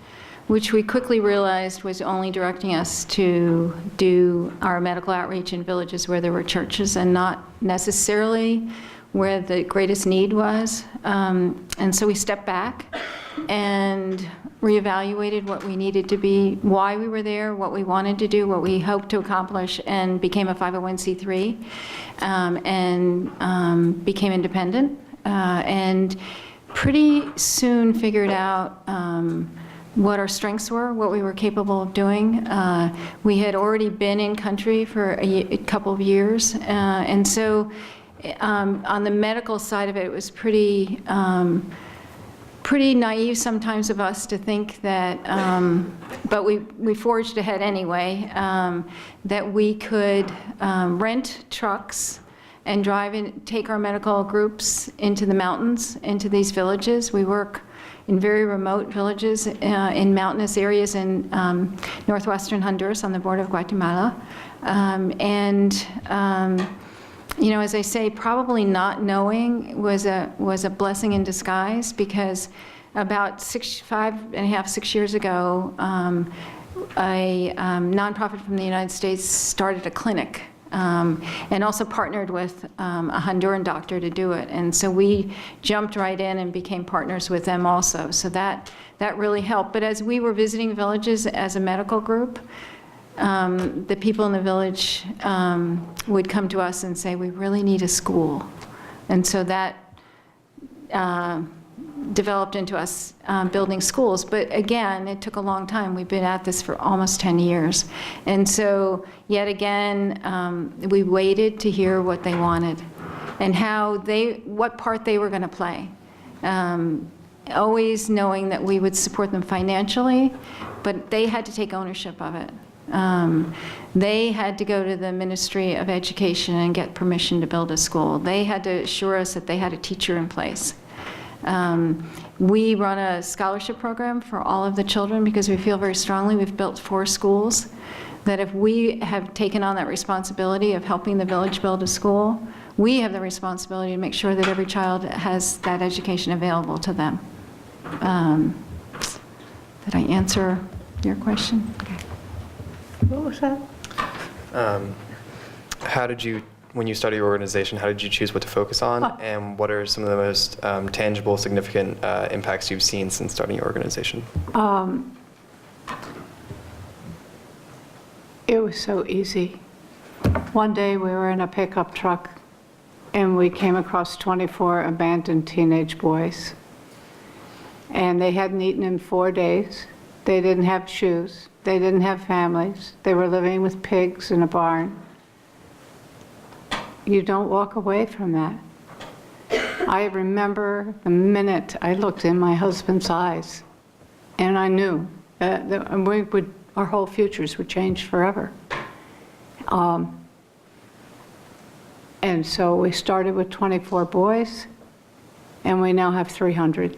which we quickly realized was only directing us to do our medical outreach in villages where there were churches, and not necessarily where the greatest need was. And so we stepped back and reevaluated what we needed to be, why we were there, what we wanted to do, what we hoped to accomplish, and became a 501c3, and became independent, and pretty soon figured out what our strengths were, what we were capable of doing. We had already been in country for a couple of years, and so on the medical side of it, it was pretty naive sometimes of us to think that, but we forged ahead anyway, that we could rent trucks and drive and take our medical groups into the mountains, into these villages. We work in very remote villages in mountainous areas in northwestern Honduras on the border of Guatemala. You know, as I say, probably not knowing was a blessing in disguise, because about 5.5, 6 years ago, a nonprofit from the United States started a clinic and also partnered with a Honduran doctor to do it. And so we jumped right in and became partners with them also. So that really helped. But as we were visiting villages as a medical group, the people in the village would come to us and say, we really need a school. And so that developed into us building schools. But again, it took a long time. We've been at this for almost 10 years. And so yet again, we waited to hear what they wanted and what part they were going to play. Always knowing that we would support them financially, but they had to take ownership of it. They had to go to the Ministry of Education and get permission to build a school. They had to assure us that they had a teacher in place. We run a scholarship program for all of the children because we feel very strongly, we've built 4 schools, that if we have taken on that responsibility of helping the village build a school, we have the responsibility to make sure that every child has that education available to them. Did I answer your question? Okay. What was that? How did you, when you started your organization, how did you choose what to focus on? And what are some of the most tangible, significant impacts you've seen since starting your organization? It was so easy. One day we were in a pickup truck and we came across 24 abandoned teenage boys. And they hadn't eaten in 4 days. They didn't have shoes. They didn't have families. They were living with pigs in a barn. You don't walk away from that. I remember the minute I looked in my husband's eyes, and I knew that our whole futures would change forever. And so we started with 24 boys, and we now have 300.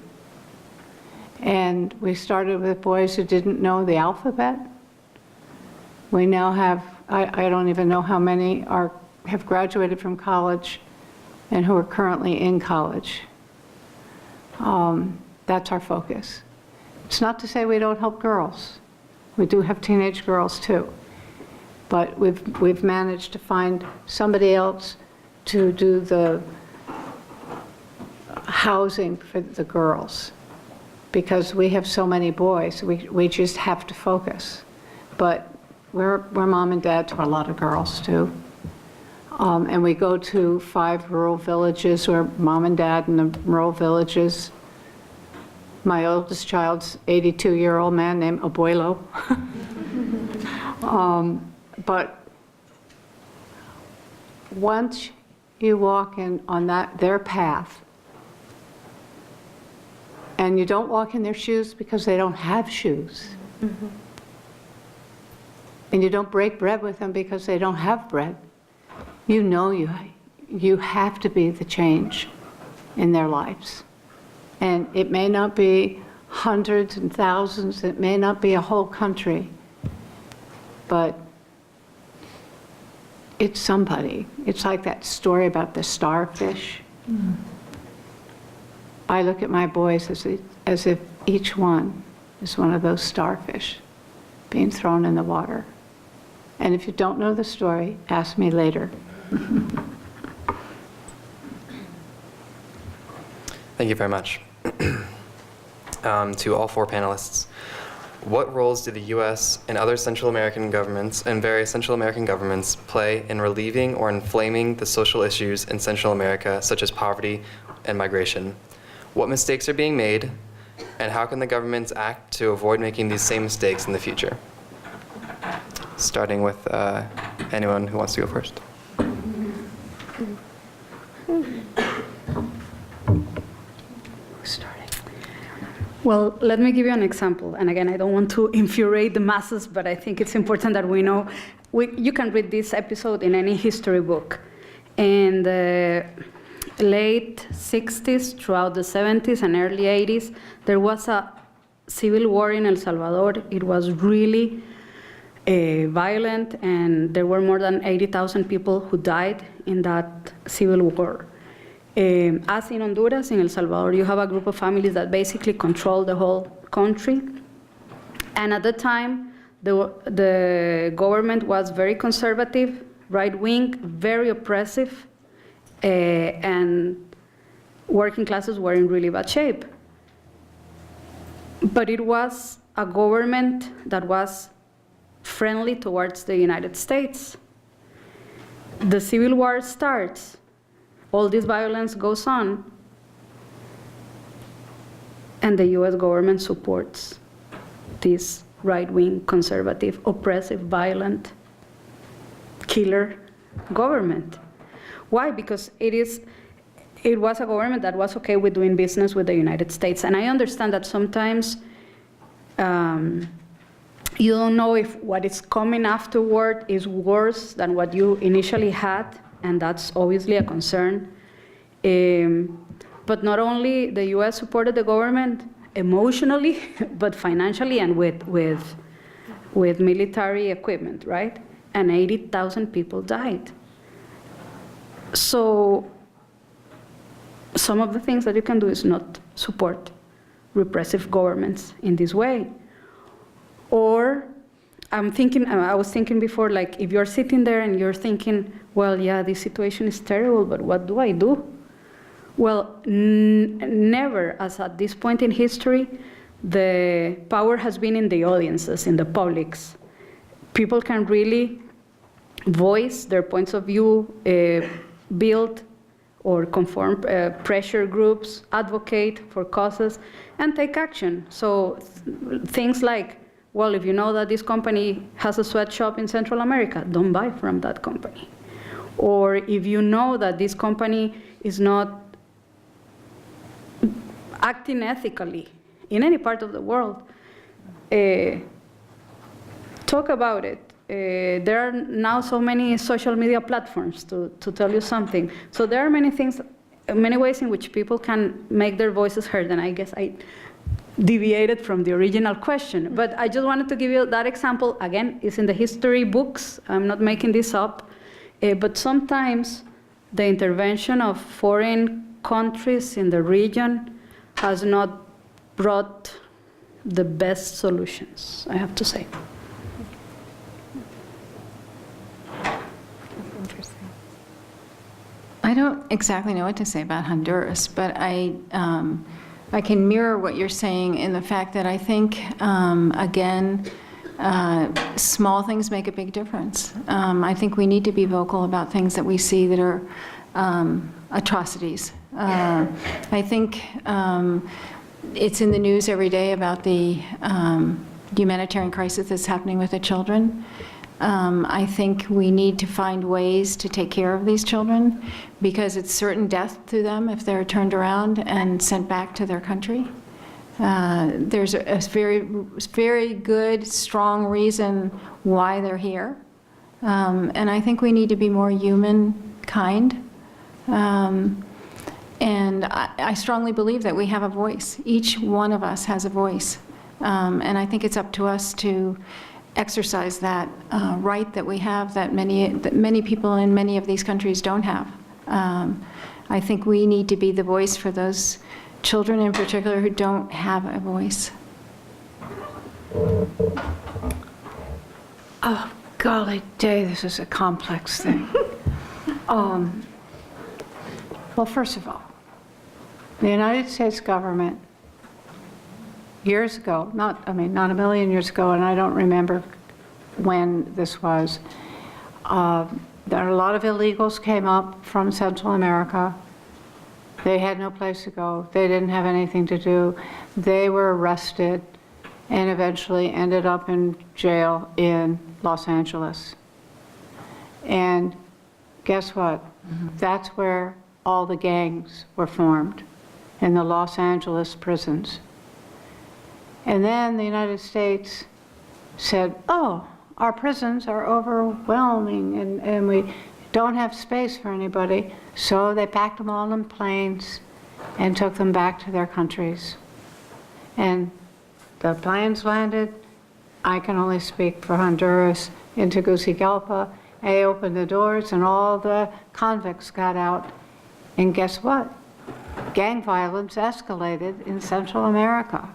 And we started with boys who didn't know the alphabet. We now have, I don't even know how many have graduated from college and who are currently in college. That's our focus. It's not to say we don't help girls. We do have teenage girls too. But we've managed to find somebody else to do the housing for the girls. Because we have so many boys, we just have to focus. But we're mom and dad to a lot of girls too. And we go to 5 rural villages where mom and dad in the rural villages. My oldest child's 82-year-old man named Abuelo. But once you walk in on their path, and you don't walk in their shoes because they don't have shoes. Mm-hmm. And you don't break bread with them because they don't have bread. You know you have to be the change in their lives. And it may not be hundreds and thousands, it may not be a whole country, but it's somebody. It's like that story about the starfish. Mm-hmm. I look at my boys as if each one is one of those starfish being thrown in the water. And if you don't know the story, ask me later. Thank you very much. To all 4 panelists, what roles do the U.S. and other Central American governments and various Central American governments play in relieving or inflaming the social issues in Central America, such as poverty and migration? What mistakes are being made, and how can the governments act to avoid making these same mistakes in the future? Starting with anyone who wants to go first. Well, let me give you an example. And again, I don't want to infuriate the masses, but I think it's important that we know. You can read this episode in any history book. In the late 60s, throughout the 70s and early 80s, there was a civil war in El Salvador. It was really violent, and there were more than 80,000 people who died in that civil war. As in Honduras, in El Salvador, you have a group of families that basically control the whole country. And at the time, the government was very conservative, right-wing, very oppressive, and working classes were in really bad shape. But it was a government that was friendly towards the United States. The civil war starts. All this violence goes on, and the US government supports this right-wing, conservative, oppressive, violent, killer government. Why? Because it was a government that was okay with doing business with the United States. And I understand that sometimes you don't know if what is coming afterward is worse than what you initially had, and that's obviously a concern. But not only the US supported the government emotionally, but financially and with military equipment, right? And 80,000 people died. So some of the things that you can do is not support repressive governments in this way. Or I was thinking before, like, if you're sitting there and you're thinking, well, yeah, this situation is terrible, but what do I do? Well, never, as at this point in history, the power has been in the audiences, in the publics. People can really voice their points of view, build or conform pressure groups, advocate for causes, and take action. So things like, well, if you know that this company has a sweatshop in Central America, don't buy from that company. Or if you know that this company is not acting ethically in any part of the world, talk about it. There are now so many social media platforms to tell you something. So there are many things, many ways in which people can make their voices heard, and I guess I deviated from the original question. But I just wanted to give you that example. Again, it's in the history books. I'm not making this up. But sometimes the intervention of foreign countries in the region has not brought the best solutions, I have to say. I don't exactly know what to say about Honduras, but I can mirror what you're saying in the fact that I think, again, small things make a big difference. I think we need to be vocal about things that we see that are atrocities. I think it's in the news every day about the humanitarian crisis that's happening with the children. I think we need to find ways to take care of these children because it's certain death to them if they're turned around and sent back to their country. There's a very, very good, strong reason why they're here. And I think we need to be more humankind. And I strongly believe that we have a voice. Each one of us has a voice. And I think it's up to us to exercise that right that we have that many people in many of these countries don't have. I think we need to be the voice for those children in particular who don't have a voice. Oh, golly day, this is a complex thing. Well, first of all, the United States government years ago, not a million years ago, and I don't remember when this was, there are a lot of illegals came up from Central America. They had no place to go. They didn't have anything to do. They were arrested and eventually ended up in jail in Los Angeles. And guess what? That's where all the gangs were formed, in the Los Angeles prisons. And then the United States said, oh, our prisons are overwhelming and we don't have space for anybody. So they packed them all in planes and took them back to their countries. And the planes landed, I can only speak for Honduras, in Tegucigalpa. They opened the doors and all the convicts got out. And guess what? Gang violence escalated in Central America.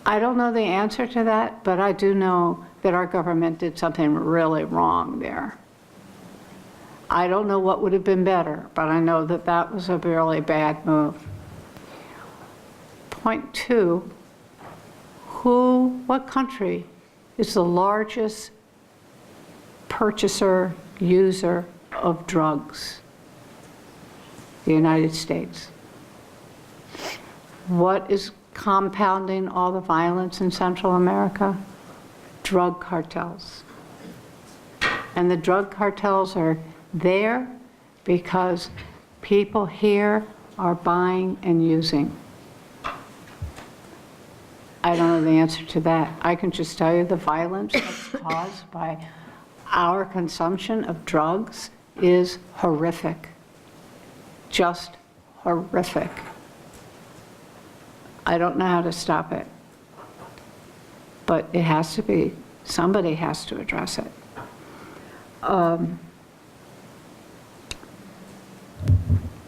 I don't know the answer to that, but I do know that our government did something really wrong there. I don't know what would have been better, but I know that that was a really bad move. Point two, what country is the largest purchaser, user of drugs? The United States. What is compounding all the violence in Central America? Drug cartels. And the drug cartels are there because people here are buying and using. I don't know the answer to that. I can just tell you the violence that's caused by our consumption of drugs is horrific. Just horrific. I don't know how to stop it. But it has to be, somebody has to address it.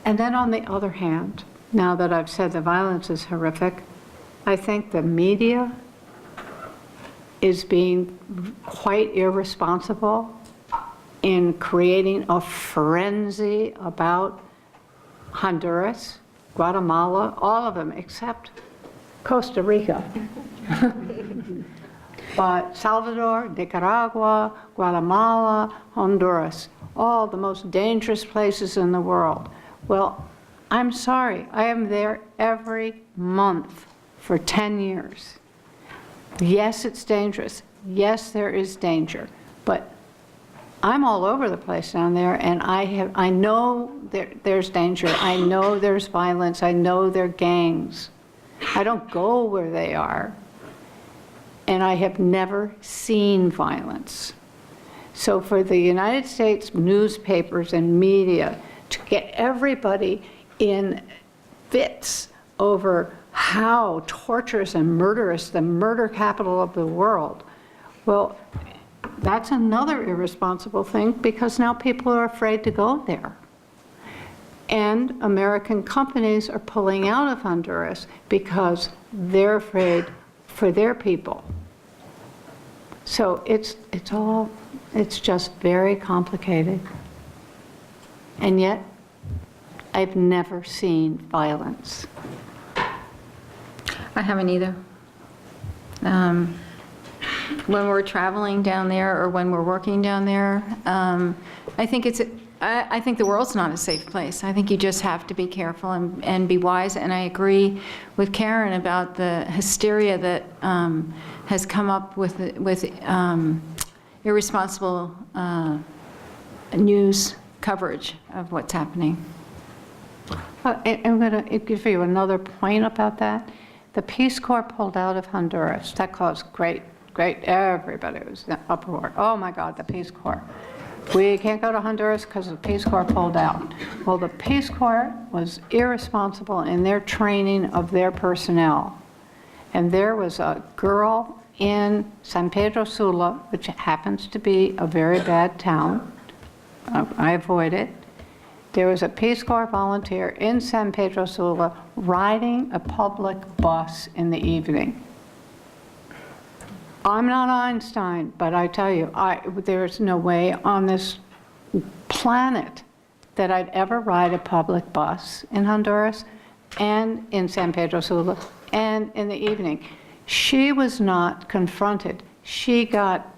And then on the other hand, now that I've said the violence is horrific, I think the media is being quite irresponsible in creating a frenzy about Honduras, Guatemala, all of them except Costa Rica. But Salvador, Nicaragua, Guatemala, Honduras, all the most dangerous places in the world. Well, I'm sorry, I am there every month for 10 years. Yes, it's dangerous. Yes, there is danger. But I'm all over the place down there, and I know there's danger. I know there's violence. I know there are gangs. I don't go where they are. And I have never seen violence. So for the United States newspapers and media to get everybody in fits over how torturous and murderous the murder capital of the world, well, that's another irresponsible thing because now people are afraid to go there. And American companies are pulling out of Honduras because they're afraid for their people. So it's just very complicated. And yet, I've never seen violence. I haven't either. When we're traveling down there or when we're working down there, I think the world's not a safe place. I think you just have to be careful and be wise. And I agree with Karen about the hysteria that has come up with irresponsible news coverage of what's happening. I'm going to give you another point about that. The Peace Corps pulled out of Honduras. That caused great, everybody was in uproar. Oh my God, the Peace Corps. We can't go to Honduras because the Peace Corps pulled out. Well, the Peace Corps was irresponsible in their training of their personnel. And there was a girl in San Pedro Sula, which happens to be a very bad town. I avoid it. There was a Peace Corps volunteer in San Pedro Sula riding a public bus in the evening. I'm not Einstein, but I tell you, there's no way on this planet that I'd ever ride a public bus in Honduras and in San Pedro Sula and in the evening. She was not confronted. She got,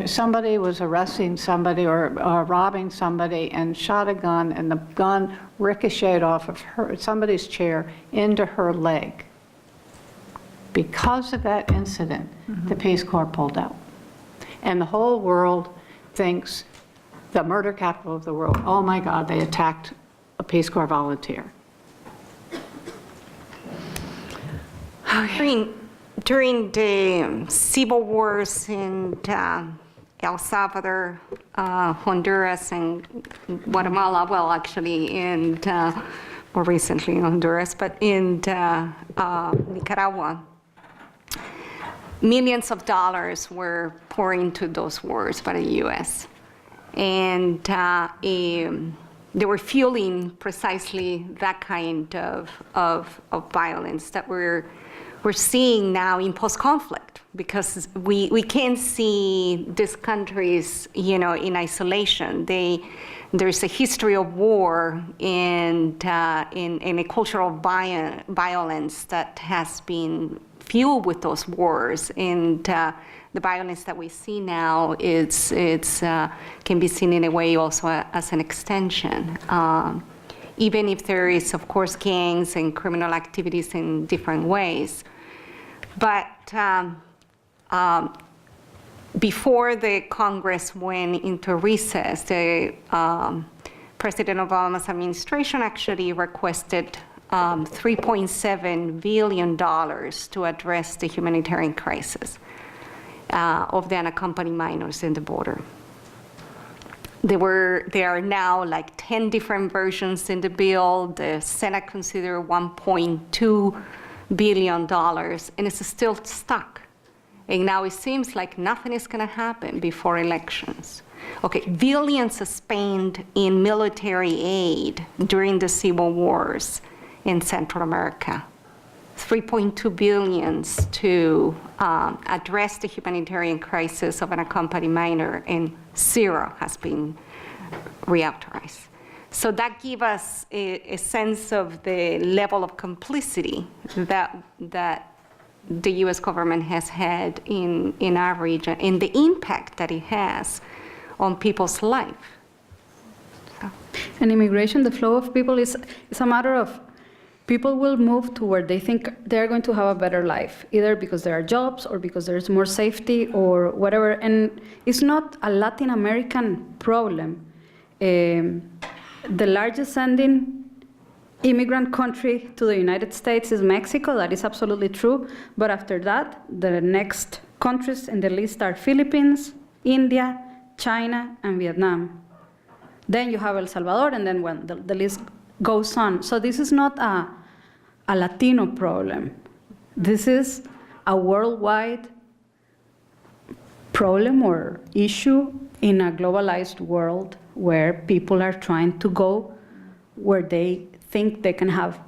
somebody was arresting somebody or robbing somebody and shot a gun, and the gun ricocheted off of somebody's chair into her leg. Because of that incident, the Peace Corps pulled out. And the whole world thinks the murder capital of the world, oh my God, they attacked a Peace Corps volunteer. During the civil wars in El Salvador, Honduras, and Guatemala, well, actually, and more recently in Honduras, but in Nicaragua, millions of dollars were poured into those wars by the U.S. And they were fueling precisely that kind of violence that we're seeing now in post-conflict, because we can't see these countries, in isolation. There's a history of war and a cultural violence that has been fueled with those wars, and the violence that we see now can be seen in a way also as an extension. Even if there is, of course, gangs and criminal activities in different ways. But before the Congress went into recess, the President Obama's administration actually requested $3.7 billion to address the humanitarian crisis of the unaccompanied minors in the border. There are now like 10 different versions in the bill. The Senate considered $1.2 billion, and it's still stuck. And now it seems like nothing is going to happen before elections. Okay, billions spent in military aid during the civil wars in Central America. 3.2 billion to address the humanitarian crisis of an unaccompanied minor, and 0 has been reauthorized. So that gives us a sense of the level of complicity that the U.S. government has had in our region, and the impact that it has on people's life. So. And immigration, the flow of people is a matter of people will move to where they think they're going to have a better life, either because there are jobs or because there's more safety or whatever. And it's not a Latin American problem. The largest sending immigrant country to the United States is Mexico. That is absolutely true. But after that, the next countries in the list are Philippines, India, China, and Vietnam. Then you have El Salvador, and then the list goes on. So this is not a Latino problem. This is a worldwide problem or issue in a globalized world where people are trying to go where they think they can have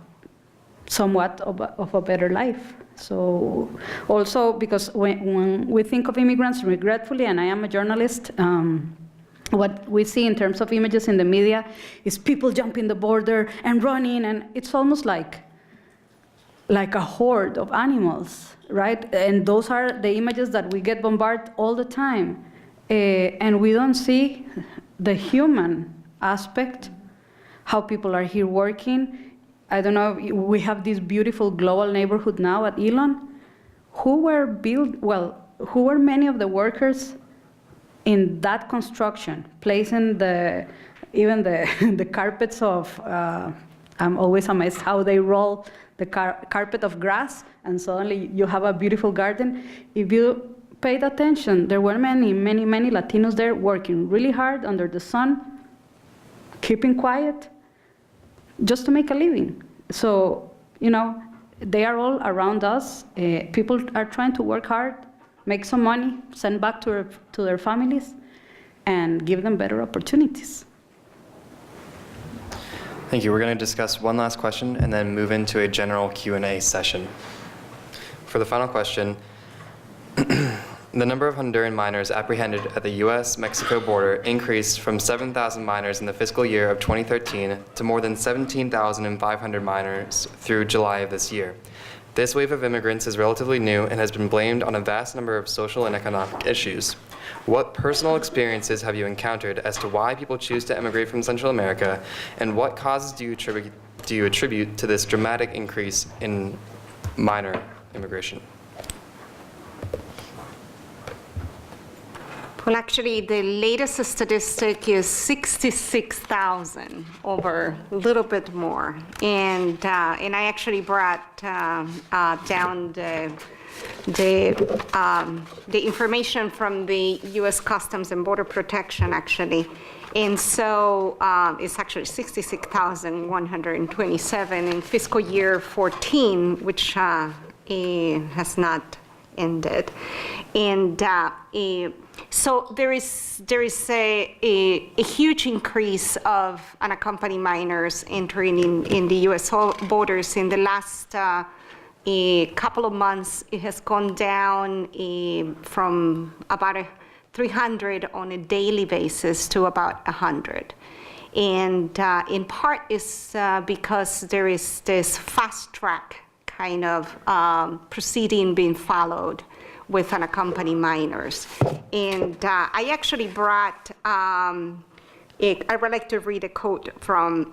somewhat of a better life. So also because when we think of immigrants, regretfully, and I am a journalist, what we see in terms of images in the media is people jumping the border and running, and it's almost like a horde of animals, right? And those are the images that we get bombarded all the time. And we don't see the human aspect, how people are here working. I don't know, we have this beautiful global neighborhood now at Elon. Who were many of the workers in that construction, placing even the carpets of, I'm always amazed how they roll the carpet of grass, and suddenly you have a beautiful garden. If you paid attention, there were many Latinos there working really hard under the sun, keeping quiet, just to make a living. So, they are all around us. People are trying to work hard, make some money, send back to their families, and give them better opportunities. Thank you. We're going to discuss one last question and then move into a general Q&A session. For the final question, the number of Honduran minors apprehended at the U.S.-Mexico border increased from 7,000 minors in the fiscal year of 2013 to more than 17,500 minors through July of this year. This wave of immigrants is relatively new and has been blamed on a vast number of social and economic issues. What personal experiences have you encountered as to why people choose to emigrate from Central America, and what causes do you attribute to this dramatic increase in minor immigration? Well, actually, the latest statistic is 66,000, over a little bit more. And I actually brought down the information from the U.S. Customs and Border Protection, actually. And so it's actually 66,127 in fiscal year 14, which has not ended. And so there is a huge increase of unaccompanied minors entering in the U.S. borders. In the last couple of months, it has gone down from about 300 on a daily basis to about 100. And in part is because there is this fast track kind of proceeding being followed with unaccompanied minors. And I actually brought, I would like to read a quote from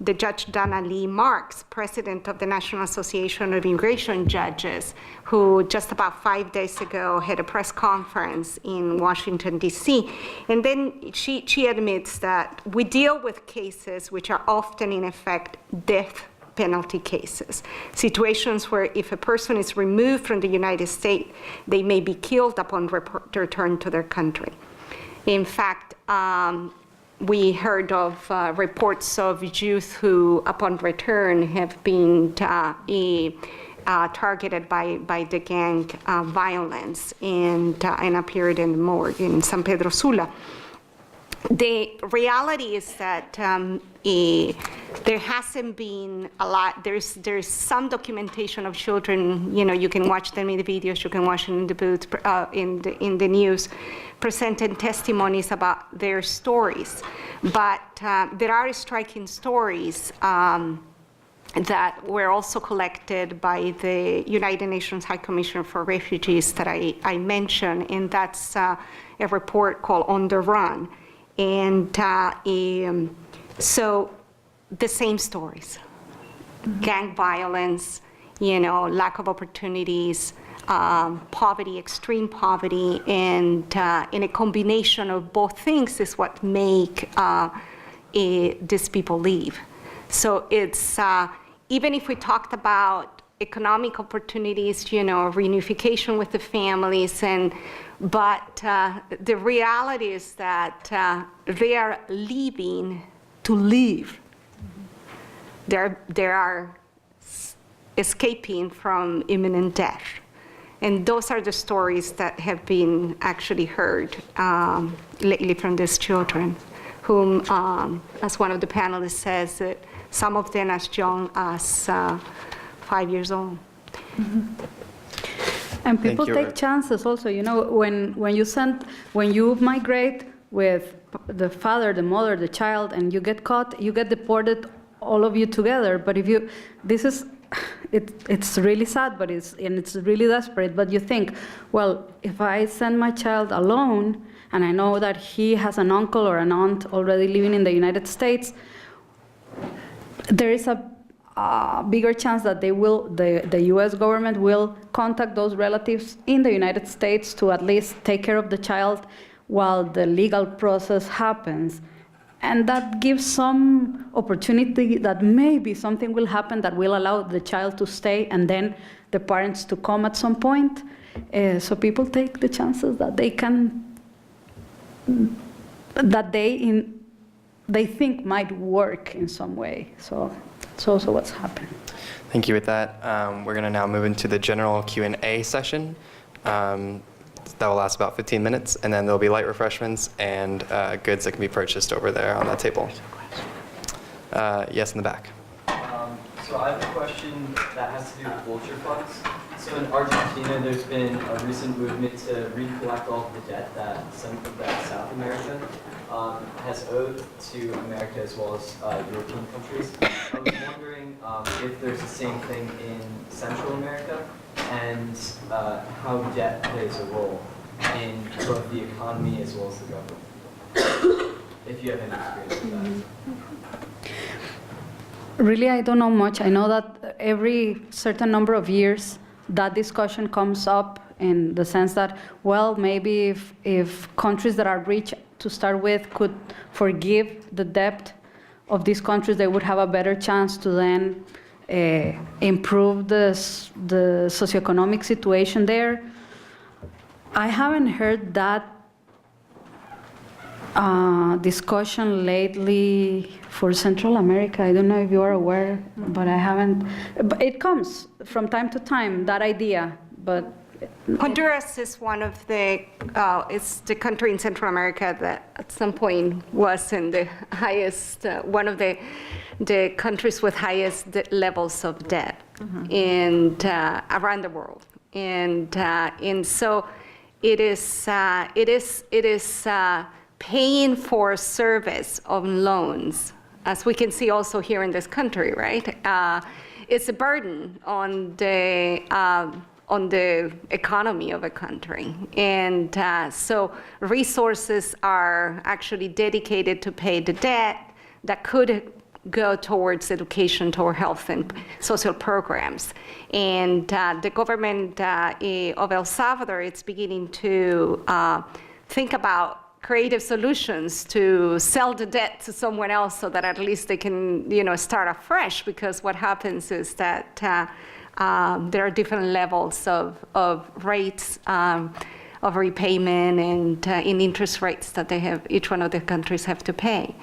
the Judge Donna Lee Marks, president of the National Association of Immigration Judges, who just about 5 days ago had a press conference in Washington, D.C. And then she admits that we deal with cases which are often, in effect, death penalty cases, situations where if a person is removed from the United States, they may be killed upon return to their country. In fact, we heard of reports of youth who, upon return, have been targeted by the gang violence and appeared in the morgue in San Pedro Sula. The reality is that there hasn't been a lot. There's some documentation of children. You know, you can watch them in the videos. You can watch them in the booth, in the news, presenting testimonies about their stories. But there are striking stories that were also collected by the United Nations High Commissioner for Refugees that I mentioned, and that's a report called On the Run. And so the same stories, gang violence, you know, lack of opportunities, poverty, extreme poverty, and a combination of both things is what make these people leave. So it's, even if we talked about economic opportunities, you know, reunification with the families, but the reality is that they are leaving to live. They are escaping from imminent death. And those are the stories that have been actually heard lately from these children, whom, as one of the panelists says, some of them as young as 5 years old. Mm-hmm. And people take chances also, you know, when you migrate with the father, the mother, the child, and you get caught, you get deported, all of you together. But if you, it's really sad, but it's really desperate. But you think, well, if I send my child alone, and I know that he has an uncle or an aunt already living in the United States, there is a bigger chance that the U.S. government will contact those relatives in the United States to at least take care of the child while the legal process happens. And that gives some opportunity that maybe something will happen that will allow the child to stay and then the parents to come at some point. So people take the chances that they can, that they think might work in some way. So it's also what's happening. Thank you. With that, we're going to now move into the general Q&A session. That will last about 15 minutes, and then there'll be light refreshments and goods that can be purchased over there on that table. Yes, in the back. So I have a question that has to do with vulture funds. So in Argentina, there's been a recent movement to recollect all of the debt that South America has owed to America as well as European countries. I was wondering if there's the same thing in Central America and how debt plays a role in both the economy as well as the government. If you have any experience with that. Really, I don't know much. I know that every certain number of years, that discussion comes up in the sense that, well, maybe if countries that are rich to start with could forgive the debt of these countries, they would have a better chance to then improve the socioeconomic situation there. I haven't heard that discussion lately for Central America. I don't know if you are aware, but I haven't. But it comes from time to time, that idea, but. Honduras is one of the, it's the country in Central America that at some point was in the highest, one of the countries with highest levels of debt and around the world. And so it is paying for service of loans, as we can see also here in this country, right? It's a burden on the economy of a country. And so resources are actually dedicated to pay the debt that could go towards education, toward health and social programs. And the government of El Salvador is beginning to think about creative solutions to sell the debt to someone else so that at least they can, start afresh, because what happens is that there are different levels of rates of repayment and in interest rates that each one of the countries have to pay.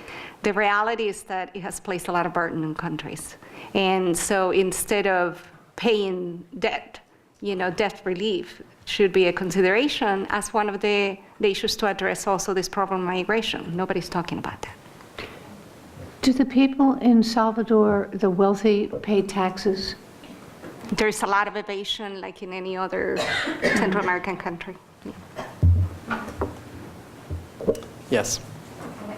The reality is that it has placed a lot of burden on countries. And so instead of paying debt, debt relief should be a consideration as one of the issues to address also this problem of migration. Nobody's talking about that. Do the people in Salvador, the wealthy, pay taxes? There's a lot of evasion like in any other Central American country. Yes. Okay,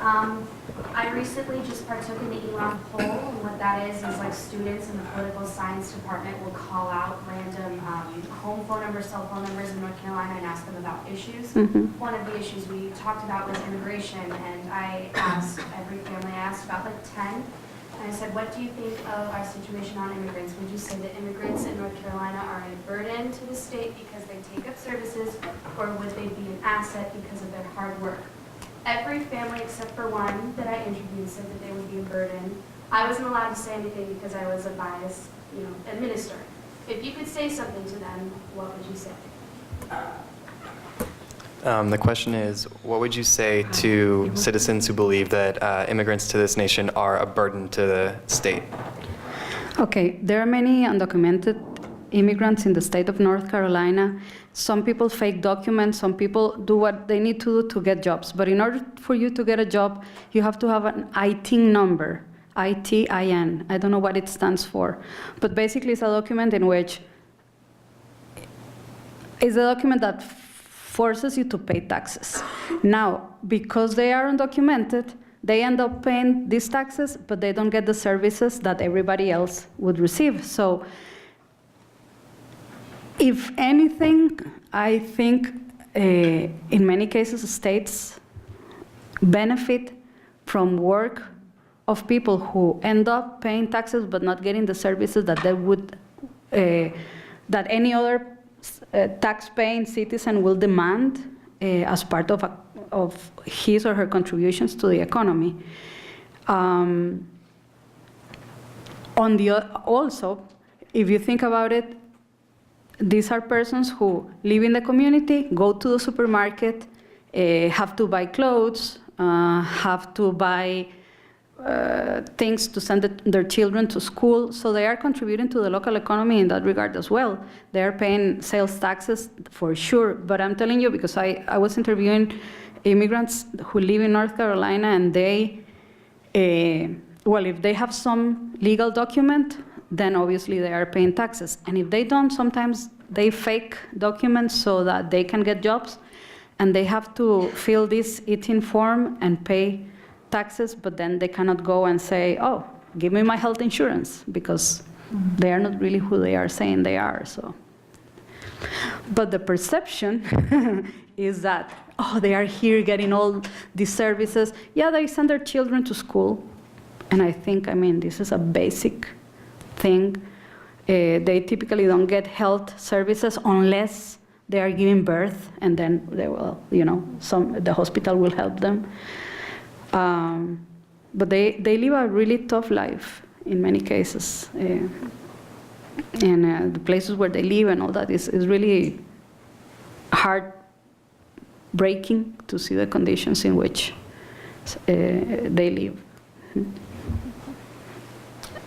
I recently just partook in the Elon poll, and what that is like students in the political science department will call out random home phone numbers, cell phone numbers in North Carolina and ask them about issues. One of the issues we talked about was immigration, and I asked every family, I asked about like 10, and I said, what do you think of our situation on immigrants? Would you say that immigrants in North Carolina are a burden to the state because they take up services, or would they be an asset because of their hard work? Every family except for one that I interviewed said that they would be a burden. I wasn't allowed to say anything because I was a biased, administrator. If you could say something to them, what would you say? The question is, what would you say to citizens who believe that immigrants to this nation are a burden to the state? Okay, there are many undocumented immigrants in the state of North Carolina. Some people fake documents, some people do what they need to do to get jobs. But in order for you to get a job, you have to have an ITIN number, ITIN. I don't know what it stands for. But basically it's a document in which, it's a document that forces you to pay taxes. Now, because they are undocumented, they end up paying these taxes, but they don't get the services that everybody else would receive. So, if anything, I think in many cases states benefit from work of people who end up paying taxes but not getting the services that they would, that any other tax-paying citizen will demand as part of his or her contributions to the economy. Also, if you think about it, these are persons who live in the community, go to the supermarket, have to buy clothes, have to buy things to send their children to school. So they are contributing to the local economy in that regard as well. They are paying sales taxes for sure. But I'm telling you, because I was interviewing immigrants who live in North Carolina, and they, well, if they have some legal document, then obviously they are paying taxes. And if they don't, sometimes they fake documents so that they can get jobs, and they have to fill this 18 form and pay taxes, but then they cannot go and say, oh, give me my health insurance, because they are not really who they are saying they are. So, but the perception is that, oh, they are here getting all these services. Yeah, they send their children to school, and I think, I mean, this is a basic thing. They typically don't get health services unless they are giving birth, and then they will, you know, the hospital will help them. But they live a really tough life in many cases. And the places where they live and all that is really heartbreaking to see the conditions in which they live.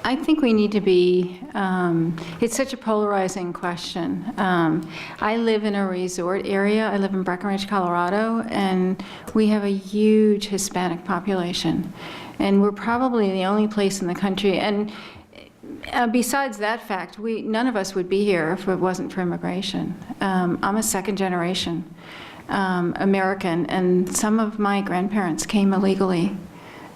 I think we need to be, it's such a polarizing question. I live in a resort area. I live in Breckenridge, Colorado, and we have a huge Hispanic population. And we're probably the only place in the country. And besides that fact, none of us would be here if it wasn't for immigration. I'm a second generation American, and some of my grandparents came illegally.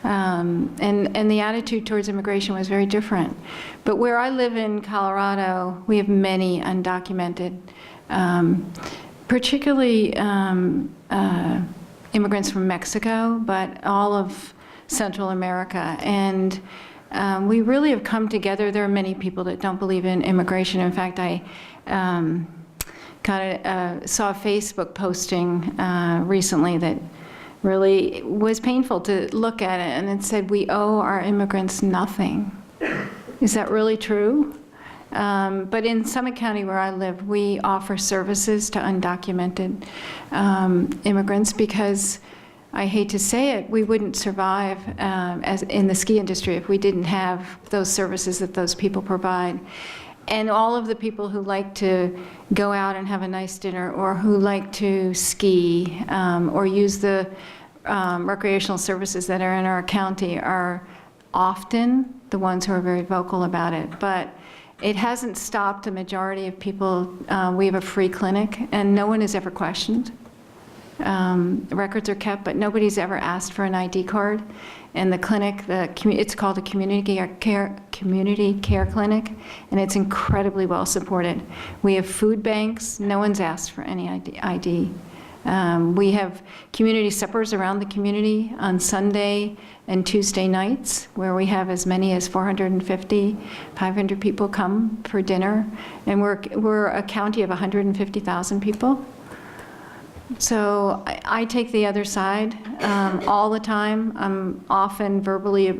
And the attitude towards immigration was very different. But where I live in Colorado, we have many undocumented, particularly immigrants from Mexico, but all of Central America. And we really have come together. There are many people that don't believe in immigration. In fact, I saw a Facebook posting recently that really was painful to look at it, and it said, we owe our immigrants nothing. Is that really true? But in Summit County, where I live, we offer services to undocumented immigrants because, I hate to say it, we wouldn't survive as in the ski industry if we didn't have those services that those people provide. And all of the people who like to go out and have a nice dinner, or who like to ski, or use the recreational services that are in our county, are often the ones who are very vocal about it. But it hasn't stopped a majority of people. We have a free clinic, and no one is ever questioned. Records are kept, but nobody's ever asked for an ID card. And the clinic, it's called a community care clinic, and it's incredibly well supported. We have food banks. No one's asked for any ID. We have community suppers around the community on Sunday and Tuesday nights, where we have as many as 450, 500 people come for dinner. And we're a county of 150,000 people. So I take the other side all the time. I'm often verbally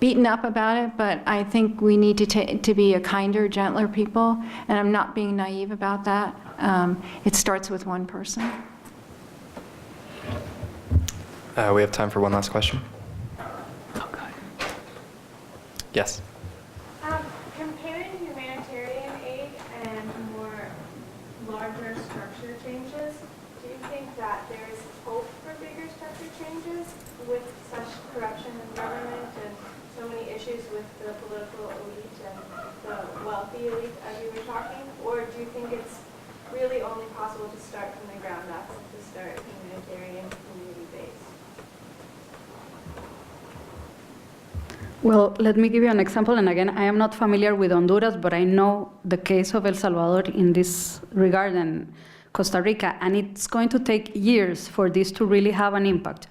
beaten up about it, but I think we need to be a kinder, gentler people, and I'm not being naive about that. It starts with one person. We have time for one last question. Okay. Yes. Comparing humanitarian aid and more larger structure changes, do you think that there is hope for bigger structure changes with such corruption in government and so many issues with the political elite and the wealthy elite, as you were talking? Or do you think it's really only possible to start from the ground up and to start humanitarian community-based? Well, let me give you an example. And again, I am not familiar with Honduras, but I know the case of El Salvador in this regard and Costa Rica. And it's going to take years for this to really have an impact.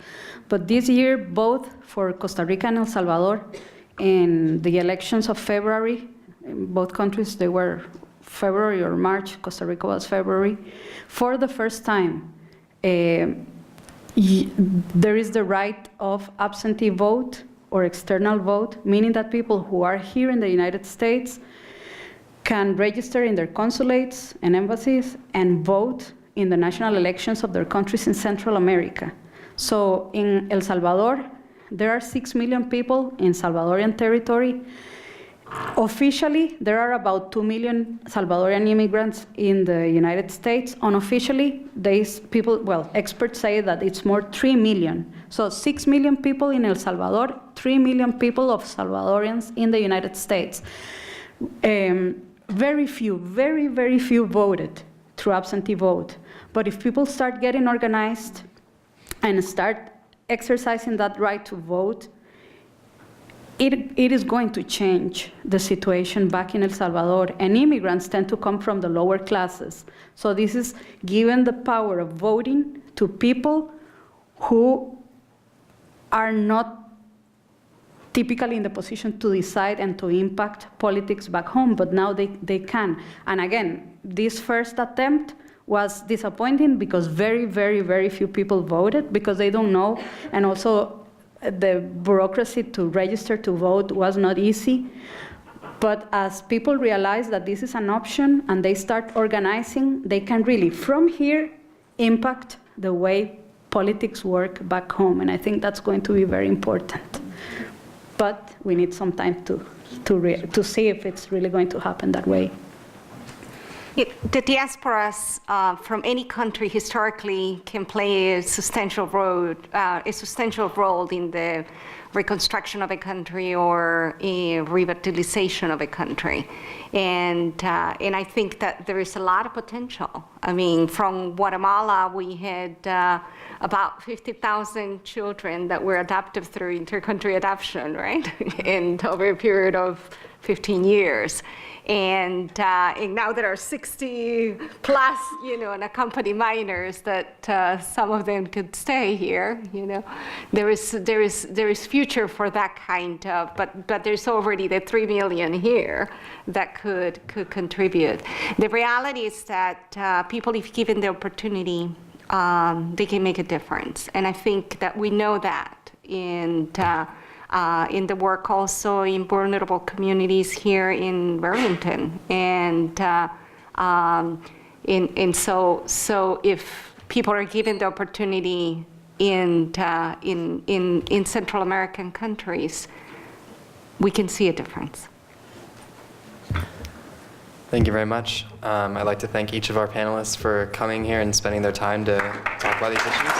But this year, both for Costa Rica and El Salvador, in the elections of February, in both countries, they were February or March. Costa Rica was February. For the first time, there is the right of absentee vote or external vote, meaning that people who are here in the United States can register in their consulates and embassies and vote in the national elections of their countries in Central America. So in El Salvador, there are 6 million people in Salvadorian territory. Officially, there are about 2 million Salvadorian immigrants in the United States. Unofficially, experts say that it's more 3 million. So 6 million people in El Salvador, 3 million people of Salvadorians in the United States. very few, very, very few voted through absentee vote. But if people start getting organized and start exercising that right to vote, it is going to change the situation back in El Salvador. And immigrants tend to come from the lower classes. So this is giving the power of voting to people who are not typically in the position to decide and to impact politics back home, but now they can. And again, this first attempt was disappointing because very, very, very few people voted because they don't know, and also the bureaucracy to register to vote was not easy. But as people realize that this is an option and they start organizing, they can really, from here, impact the way politics work back home. And I think that's going to be very important. But we need some time to see if it's really going to happen that way. The diasporas from any country historically can play a substantial role in the reconstruction of a country or a revitalization of a country. And I think that there is a lot of potential. I mean, from Guatemala, we had about 50,000 children that were adopted through inter-country adoption, right? And over a period of 15 years. And now there are 60 plus, unaccompanied minors that some of them could stay here. There is future for that kind of, but there's already the 3 million here that could contribute. The reality is that people, if given the opportunity, they can make a difference, and I think that we know that in the work also in vulnerable communities here in Burlington. And so if people are given the opportunity in Central American countries, we can see a difference. Thank you very much. I'd like to thank each of our panelists for coming here and spending their time to talk about these issues.